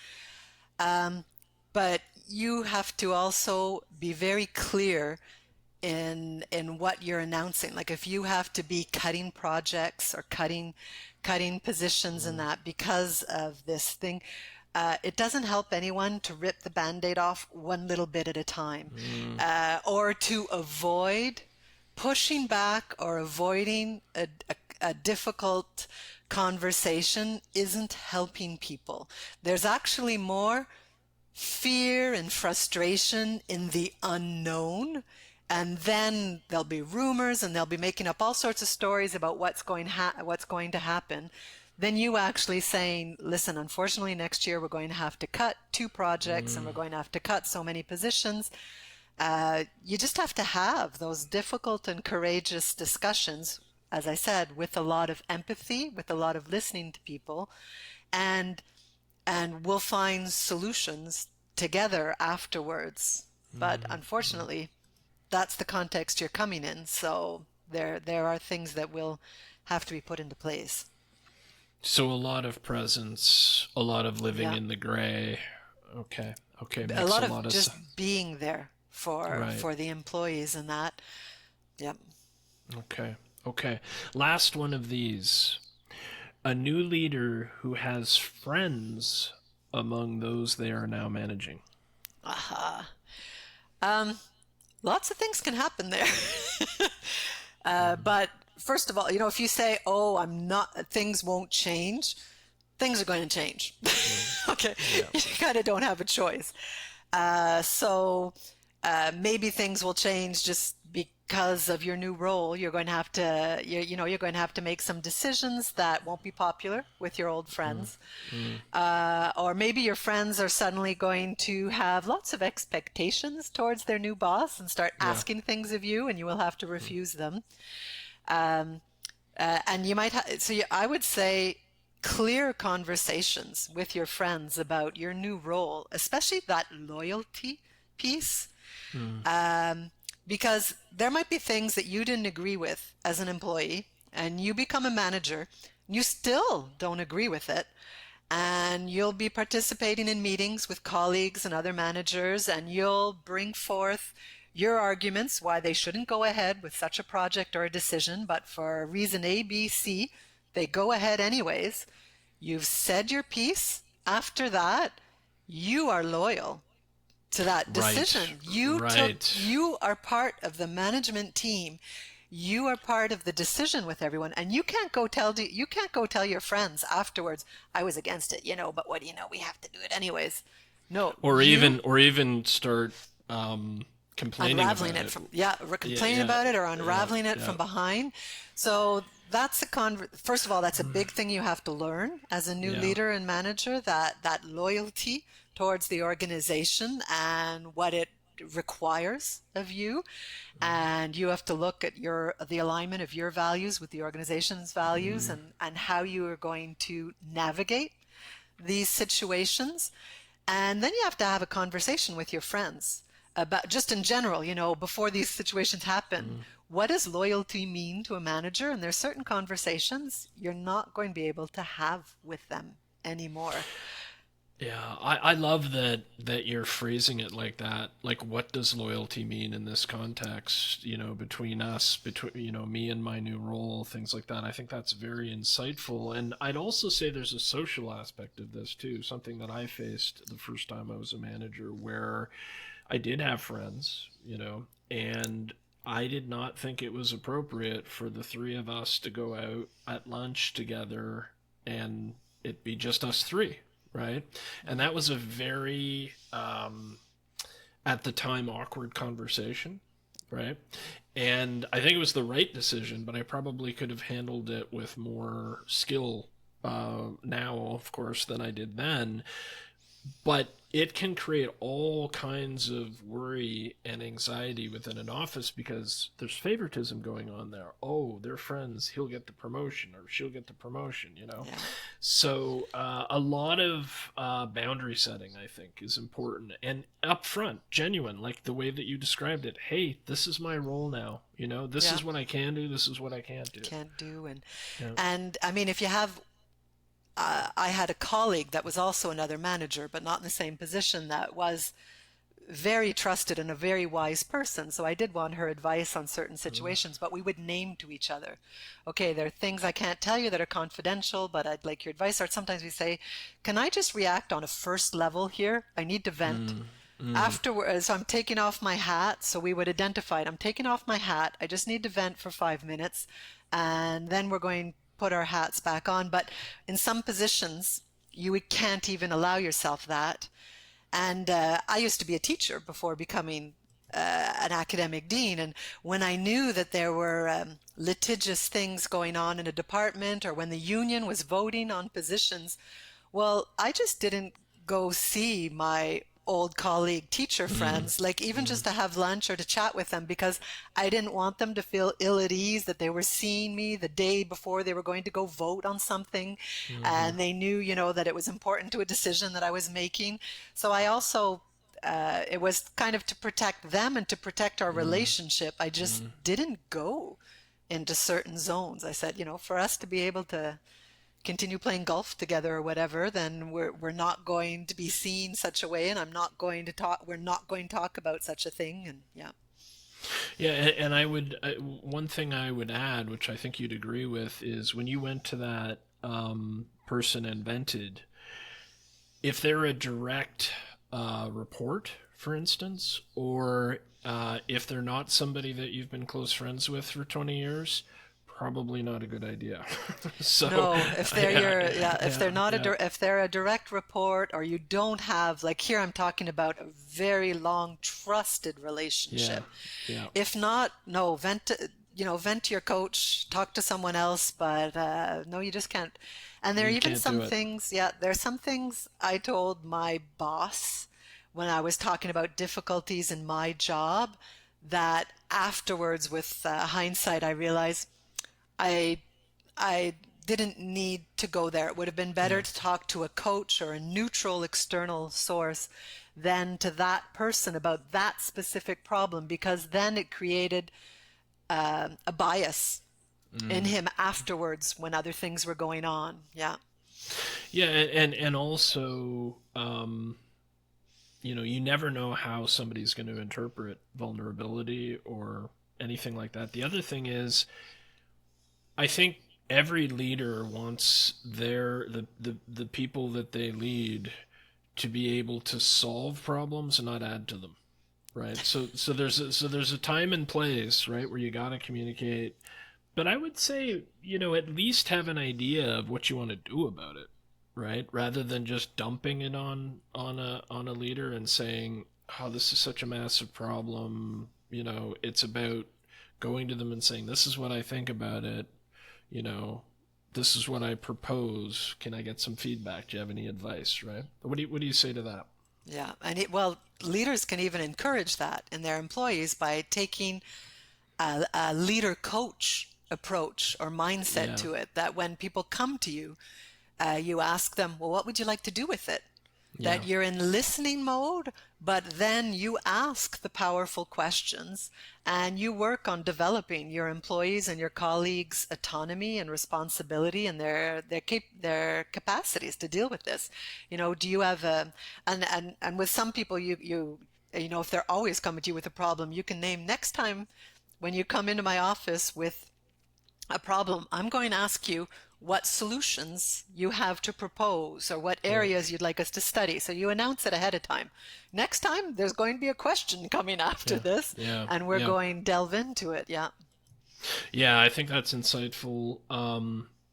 But you have to also be very clear in what you're announcing. Like if you have to be cutting projects or cutting positions in mm, that because of this thing, it doesn't help anyone to rip the band-aid off one little bit at a time, mm, or to avoid pushing back or avoiding a difficult conversation isn't helping people. There's actually more fear and frustration in the unknown. And then there'll be rumors and they'll be making up all sorts of stories about what's going to happen. Then you actually saying, listen, unfortunately, next year we're going to have to cut 2 projects and we're mm. going to have to cut so many positions. You just have to have those difficult and courageous discussions, as I said, with a lot of empathy, with a lot of listening to people, and we'll find solutions together afterwards. But Mm, mm. unfortunately, that's the context you're coming in. So there are things that will have to be put into place. So a lot of presence, a lot of living Yeah. in the gray. Okay, okay, A makes a lot of lot of sense. just being there Right. for the employees and that. Yep. Okay, okay. Last one of these. A new leader who has friends among those they are now managing. Aha. Um, Lots of things can happen there. Mm, But first of all, if you say, "Oh, I'm not," things won't change. Things are going to change. mm, Okay, yeah. you kind of don't have a choice. So maybe things will change just because of your new role. You're going to have to, you're going to have to make some decisions that won't be popular with your old Mm, friends. mm, Or maybe your friends are suddenly going to have lots of expectations towards their new boss and start yeah. asking things of you, and you will have to Mm, refuse them. And you might I would say clear conversations with your friends about your new role, especially that loyalty piece, mm, um, because there might be things that you didn't agree with as an employee, and you become a manager, you still don't agree with it, and you'll be participating in meetings with colleagues and other managers, and you'll bring forth your arguments why they shouldn't go ahead with such a project or a decision, but for reason A, B, C, they go ahead anyways. You've said your piece. After that, you are loyal to that right, decision. right. You are part of the management team. You are part of the decision with everyone, and you can't go tell your friends afterwards, I was against it, but what do you know? We have to do it anyways. No, Or even start complaining unraveling about it it. from Yeah, complaining yeah, about it or yeah, unraveling it yeah. from behind. So that's first of all, that's a big thing you have to learn as a new Yeah. leader and manager, that loyalty towards the organization and what it requires of you. And you have to look at the alignment of your values with the organization's values, Mm, and how you are going to navigate these situations. And then you have to have a conversation with your friends about, just in general, before these situations happen, mm. what does loyalty mean to a manager? And there's certain conversations you're not going to be able to have with them anymore. Yeah, I love that you're phrasing it like that. Like, what does loyalty mean in this context? Between us, between me and my new role, things like that. I think that's very insightful. And I'd also say there's a social aspect of this too. Something that I faced the first time I was a manager, where I did have friends, and I did not think it was appropriate for the three of us to go out at lunch together and it be just us three, right? And that was a very, at the time, awkward conversation, right? And I think it was the right decision, but I probably could have handled it with more skill now, of course, than I did then. But it can create all kinds of worry and anxiety within an office because there's favoritism going on there. Oh, they're friends, he'll get the promotion or she'll get the promotion. Yeah. So a lot of boundary setting, I think, is important and upfront, genuine, like the way that you described it. Hey, this is my role now. This Yeah. is what I can do, this is what I can't do. Can't do. Yeah. And I mean, if you have I had a colleague that was also another manager, but not in the same position, that was very trusted and a very wise person. So I did want her advice on certain situations, but we would name to each other, okay, there are things I can't tell you that are confidential, but I'd like your advice. Or sometimes we say, can I just react on a first level here? I need to vent. Mm, mm, Afterwards, so I'm taking off my hat. So we would identify it. I'm taking off my hat. I just need to vent for 5 minutes. And then we're going to put our hats back on. But in some positions, you can't even allow yourself that. And I used to be a teacher before becoming an academic dean. And when I knew that there were litigious things going on in a department or when the union was voting on positions, well, I just didn't go see my old colleague teacher mm, friends, like even mm, just to have lunch or to chat with them, because I didn't want them to feel ill at ease that they were seeing me the day before they were going to go vote on something. mhm, And they knew, that it was important to a decision that I was making. So I also, it was kind of to protect them and to protect our mm, relationship. I just mm. didn't go into certain zones. I said, for us to be able to continue playing golf together or whatever, then we're not going to be seen such a way, and I'm not going to talk. We're not going to talk about such a thing, and yeah, Yeah, and I would one thing I would add, which I think you'd agree with, is when you went to that person and vented, if they're a direct report, for instance, or if they're not somebody that you've been close friends with for 20 years, probably not a good idea. So, no, if they're yeah, your yeah, if yeah, they're not yeah, if they're a direct report, or you don't have, like here, I'm talking about a very long trusted yeah, relationship. yeah. If not, no, vent to your coach, talk to someone else, but no, you just can't. And there are You even can't some do it. things, yeah, there are some things I told my boss when I was talking about difficulties in my job, that afterwards, with hindsight, I realized I I didn't need to go there. It would have been better Yeah. to talk to a coach or a neutral external source than to that person about that specific problem, because then it created a bias in Mm. him afterwards when other things were going on. Yeah. Yeah, and also, you never know how somebody's going to interpret vulnerability or anything like that. The other thing is, I think every leader wants the people that they lead to be able to solve problems and not add to them, right? So there's a time and place, right, where you got to communicate. But I would say, at least have an idea of what you want to do about it, right? Rather than just dumping it on a leader and saying, "Oh, this is such a massive problem." It's about going to them and saying, "This is what I think about it. You know, this is what I propose. Can I get some feedback? Do you have any advice?" Right? What do you say to that? Yeah. Well, leaders can even encourage that in their employees by taking a leader coach approach or mindset Yeah. to it, that when people come to you, you ask them, well, what would you like to do with it? Yeah. that you're in listening mode, but then you ask the powerful questions and you work on developing your employees and your colleagues' autonomy and responsibility and their capacities to deal with this. Do you have a and with some people if they're always coming to you with a problem, you can name next time when you come into my office with a problem, I'm going to ask you what solutions you have to propose or what Yeah. areas you'd like us to study. So you announce it ahead of time. Next time, there's going to be a question coming after Yeah. this, Yeah. and we're Yeah. going to delve into it. Yeah. Yeah, I think that's insightful.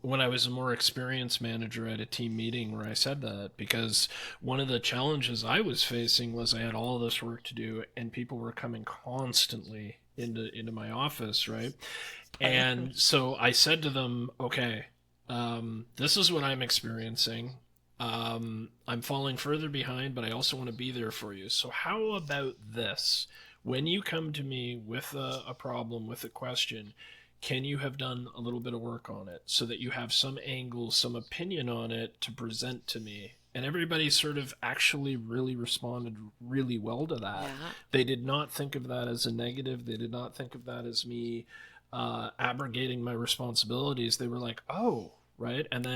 When I was a more experienced manager at a team meeting where I said that, because one of the challenges I was facing was I had all this work to do and people were coming constantly into my office, right? Right. And so I said to them, okay, this is what I'm experiencing. I'm falling further behind, but I also want to be there for you. So, how about this? When you come to me with a problem, with a question, can you have done a little bit of work on it so that you have some angle, some opinion on it to present to me? And everybody sort of actually really responded really well to that. Yeah. They did not think of that as a negative. They did not think of that as me abrogating my responsibilities. They were like, oh, right, and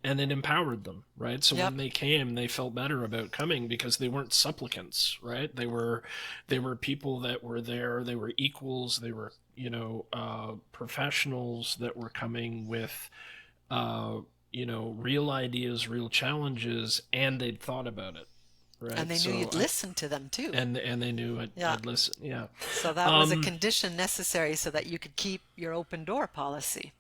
it empowered them, right? So Yep. when they came, they felt better about coming because they weren't supplicants, right? They were people that were there. They were equals. They were professionals that were coming with real ideas, real challenges, and they'd thought about it, And right? they knew So you'd I listen to them too. and they knew Yeah. I'd listen. Yeah. So that was a um condition necessary so that you could keep your open door policy.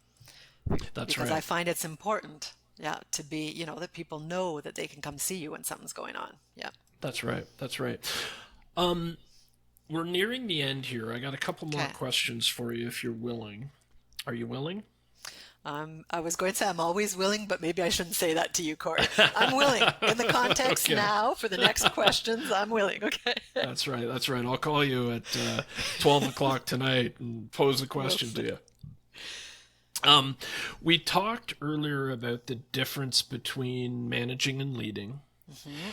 that's Because I right. find it's important, yeah, to be, that people know that they can come see you when something's going on. Yeah. That's right. That's right. Um, we're nearing the end here. I got a couple more Okay. questions for you if you're willing. Are you willing? I was going to say I'm always willing, but maybe I shouldn't say that to you, Corey. I'm willing. In the context Okay. now for the next questions, I'm willing. Okay. That's right. That's right. I'll call you at 12 o'clock tonight and pose a We'll question to see. you. We talked earlier about the difference between managing and leading. Hmm.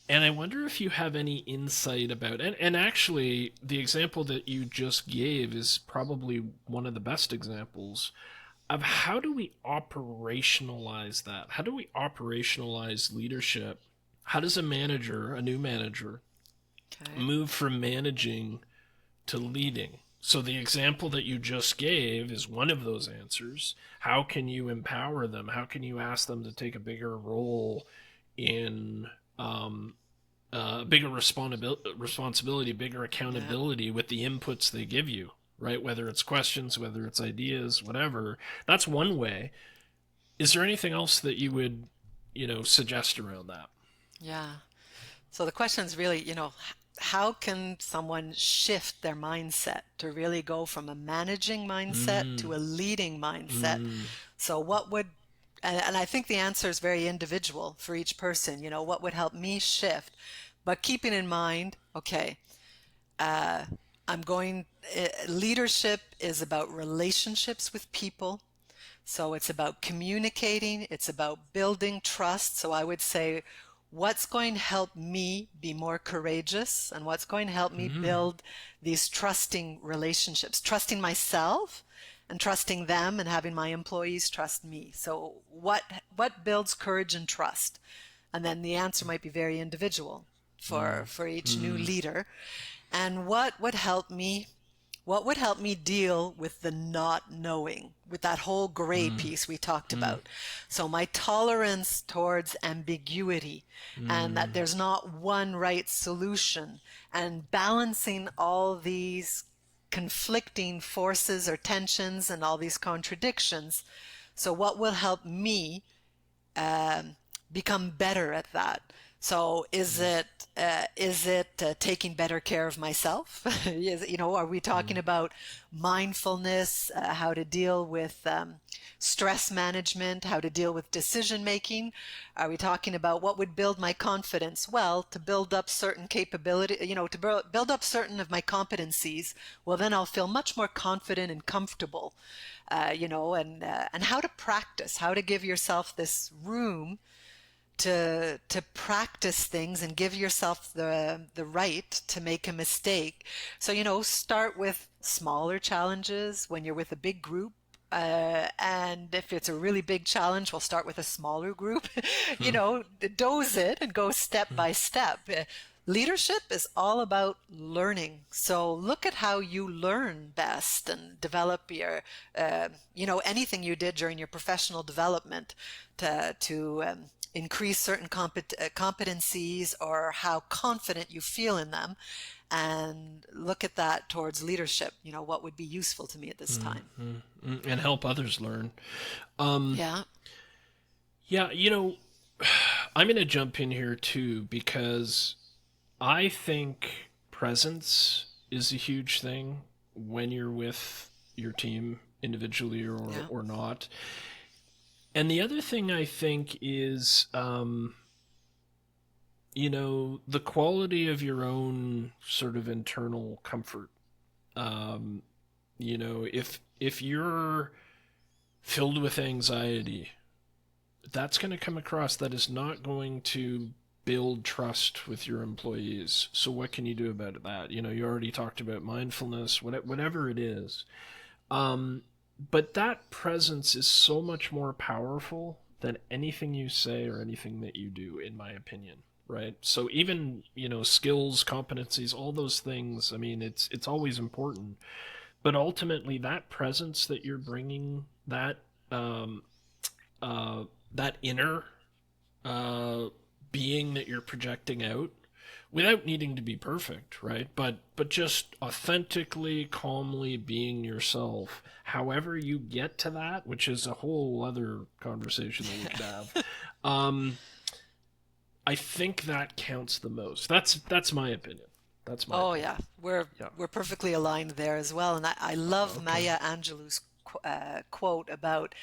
And I wonder if you have any insight about and actually the example that you just gave is probably one of the best examples of how do we operationalize that? How do we operationalize leadership? How does a manager, a new manager, Okay. move from managing to leading? So the example that you just gave is one of those answers. How can you empower them? How can you ask them to take a bigger role in bigger responsibility, bigger Yeah. accountability with the inputs they give you, right? Whether it's questions, whether it's ideas, whatever. That's one way. Is there anything else that you would, suggest around that? Yeah. So the question is really, how can someone shift their mindset to really go from a managing mindset Mm, to a leading mindset? mm, So what would, and I think the answer is very individual for each person, what would help me shift? But keeping in mind, okay, uh, leadership is about relationships with people. So it's about communicating, it's about building trust. So I would say, what's going to help me be more courageous and what's going to help me mm, build these trusting relationships, trusting myself and trusting them and having my employees trust me. So what builds courage and trust? And then the answer might be very individual mm, for each new mm, leader. And what would help me deal with the not knowing, with that whole gray mm, piece we talked mm, about? So my tolerance towards ambiguity and that mm, there's not one right solution and balancing all these conflicting forces or tensions and all these contradictions. So what will help me um, become better at that? So is it taking better care of myself? Are we talking mm, about mindfulness, how to deal with stress management, how to deal with decision making? Are we talking about what would build my confidence? Well, to build up certain capability, to build up certain of my competencies. Well, then I'll feel much more confident and comfortable, and how to practice, how to give yourself this room to practice things and give yourself the right to make a mistake. So, start with smaller challenges when you're with a big group. And if it's a really big challenge, we'll start with a smaller group. Hmm. Dose it and go step by step. Leadership is all about learning. So look at how you learn best and develop anything you did during your professional development to increase certain competencies or how confident you feel in them, and look at that towards leadership. What would be useful to me at this time? And help others learn. Um, Yeah. yeah, I'm going to jump in here too because I think presence is a huge thing when you're with your team individually Yeah. or not. And the other thing I think is, the quality of your own sort of internal comfort. Um, if you're filled with anxiety, that's going to come across. That is not going to build trust with your employees. So what can you do about that? You already talked about mindfulness, whatever it is. Um, but that presence is so much more powerful than anything you say or anything that you do, in my opinion. Right. So even, skills, competencies, all those things, I mean, it's always important. But ultimately, that presence that you're bringing, um, that inner uh, being that you're projecting out, without needing to be perfect, right? But just authentically, calmly being yourself. However you get to that, which is a whole other conversation that we could have. Um, I think that counts the most. That's my opinion. That's my Oh, opinion. yeah. We're Yeah. we're perfectly aligned there as well. And I love Okay. Maya Angelou's quote about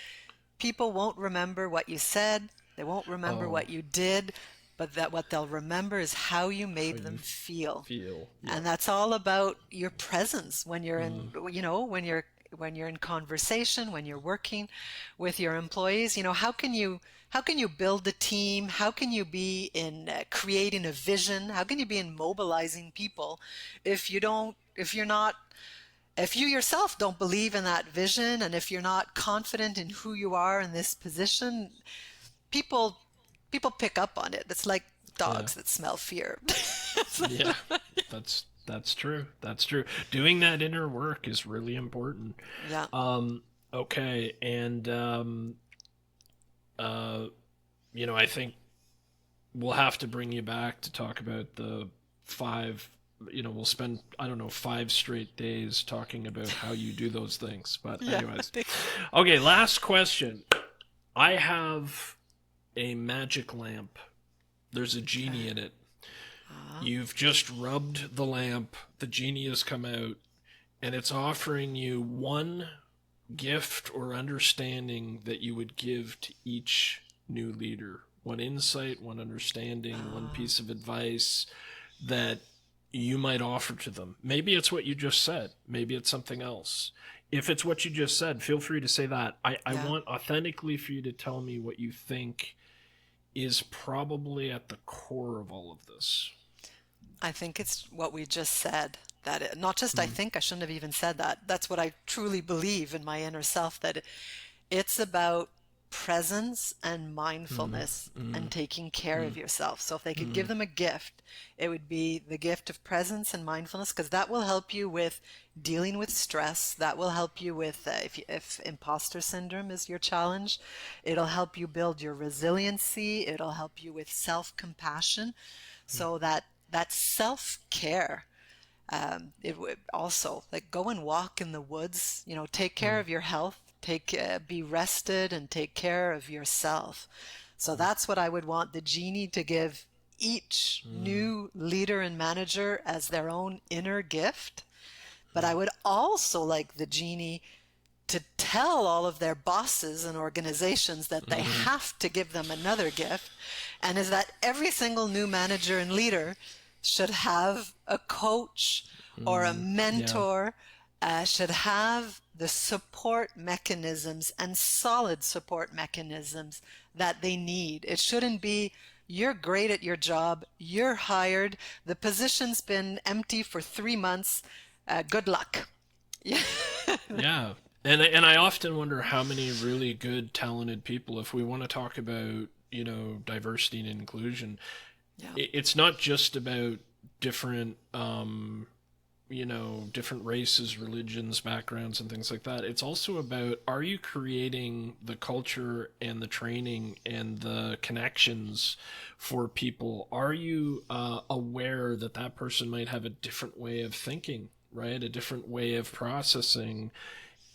people won't remember what you said, they won't remember Oh, what you did, but that what they'll remember is how you how made you them feel. feel. Yeah. And that's all about your presence when you're in, Mm, when you're in conversation, when you're working with your employees. How can you build a team? How can you be in creating a vision? How can you be in mobilizing people if you're not, if you yourself don't believe in that vision, and if you're not confident in who you are in this position? People people pick up on it. It's like yeah. dogs that smell fear. Yeah. That's true. That's true. Doing that inner work is really important. Yeah. Um, okay, and uh, I think we'll have to bring you back to talk about the five. We'll spend, I don't know, 5 straight days talking about how you do those things. But Yeah, I anyways, think. okay. Last question. I have a magic lamp. There's a genie Okay. in it. uh, You've just rubbed the lamp. The genie has come out, and it's offering you one gift or understanding that you would give to each new leader. One insight, one understanding, one uh, piece of advice that you might offer to them. Maybe it's what you just said. Maybe it's something else. If it's what you just said, feel free to say that. I yeah. want authentically for you to tell me what you think is probably at the core of all of this. I think it's what we just said. Not just I Mm, think, I shouldn't have even said that. That's what I truly believe in my inner self, that it's about presence and mm, mindfulness and mm, taking care mm, of yourself. So if they could give mm, them a gift, it would be the gift of presence and mindfulness, because that will help you with dealing with stress. That will help you with if imposter syndrome is your challenge, it'll help you build your resiliency. It'll help you with self-compassion, so that self-care. It would also, like, go and walk in the woods. Take care mm, of your health. Be rested and take care of yourself. So mm, that's what I would want the genie to give each mm, new leader and manager as their own inner gift. But mm, I would also like the genie to tell all of their bosses and organizations that they mm, have to give them another gift, and is that every single new manager and leader should have a coach or a mm. Yeah. mentor, should have the support mechanisms and solid support mechanisms that they need. It shouldn't be, you're great at your job, you're hired, the position's been empty for 3 months, good luck. Yeah. Yeah. And I often wonder how many really good, talented people, if we want to talk about, diversity and inclusion, Yeah. it's not just about different, different races, religions, backgrounds, and things like that. It's also about, are you creating the culture and the training and the connections for people? Are you aware that that person might have a different way of thinking, right? A different way of processing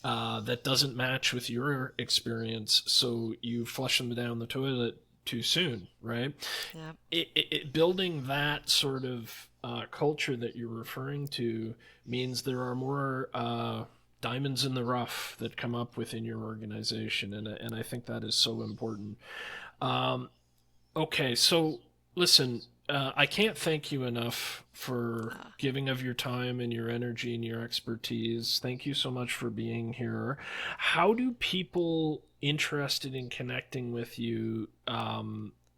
that doesn't match with your experience, so you flush them down the toilet too soon, right? Yeah. Building that sort of culture that you're referring to means there are more diamonds in the rough that come up within your organization, and I think that is so important. Um, Okay, so listen, I can't thank you enough for Uh, giving of your time and your energy and your expertise. Thank you so much for being here. How do people interested in connecting with you,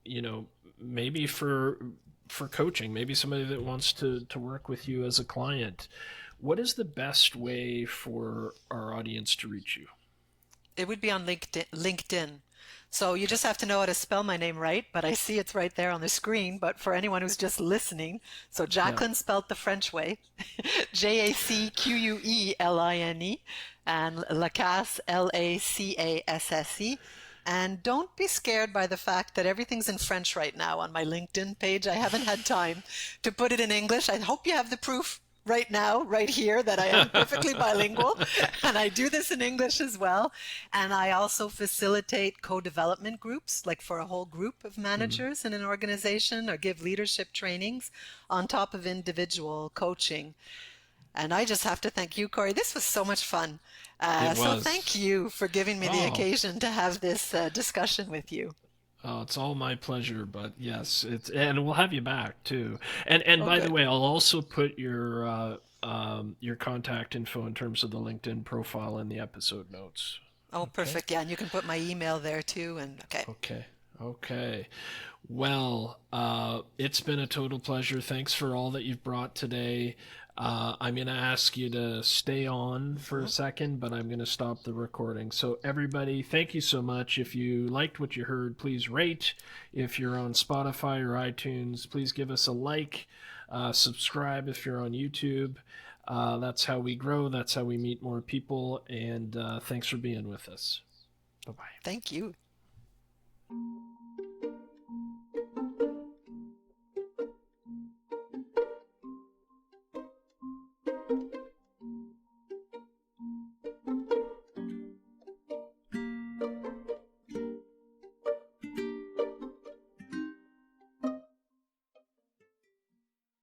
you know, maybe for coaching, maybe somebody that wants to work with you as a client, what is the best way for our audience to reach you? it would be on LinkedIn. So you just have to know how to spell my name right, but I see it's right there on the screen. But for anyone who's just listening, so Yeah. Jacqueline spelled the French way, Jacqueline, and Lacasse, Lacasse. And don't be scared by the fact that everything's in French right now on my LinkedIn page. I haven't had time to put it in English. I hope you have the proof right now, right here, that I am perfectly bilingual. And I do this in English as well. And I also facilitate co-development groups, like for a whole group of Mm. managers in an organization, or give leadership trainings on top of individual coaching. And I just have to thank you, Corey. This was so much fun. It So thank was. you for giving me the Oh, occasion to have this discussion with you. Oh, it's all my pleasure, but yes, it's and we'll have you back too. And Oh, by the good. way, I'll also put your contact info in terms of the LinkedIn profile in the episode notes. Oh, Okay. perfect. Yeah, and you can put my email there too. And okay. Okay. Okay. Well, it's been a total pleasure. Thanks for all that you've brought today. I'm going to ask you to stay on for a Mhm. second, but I'm going to stop the recording. So, everybody, thank you so much. If you liked what you heard, please rate. If you're on Spotify or iTunes, please give us a like. Subscribe if you're on YouTube. That's how we grow, that's how we meet more people. And thanks for being with us. Bye bye. Thank you.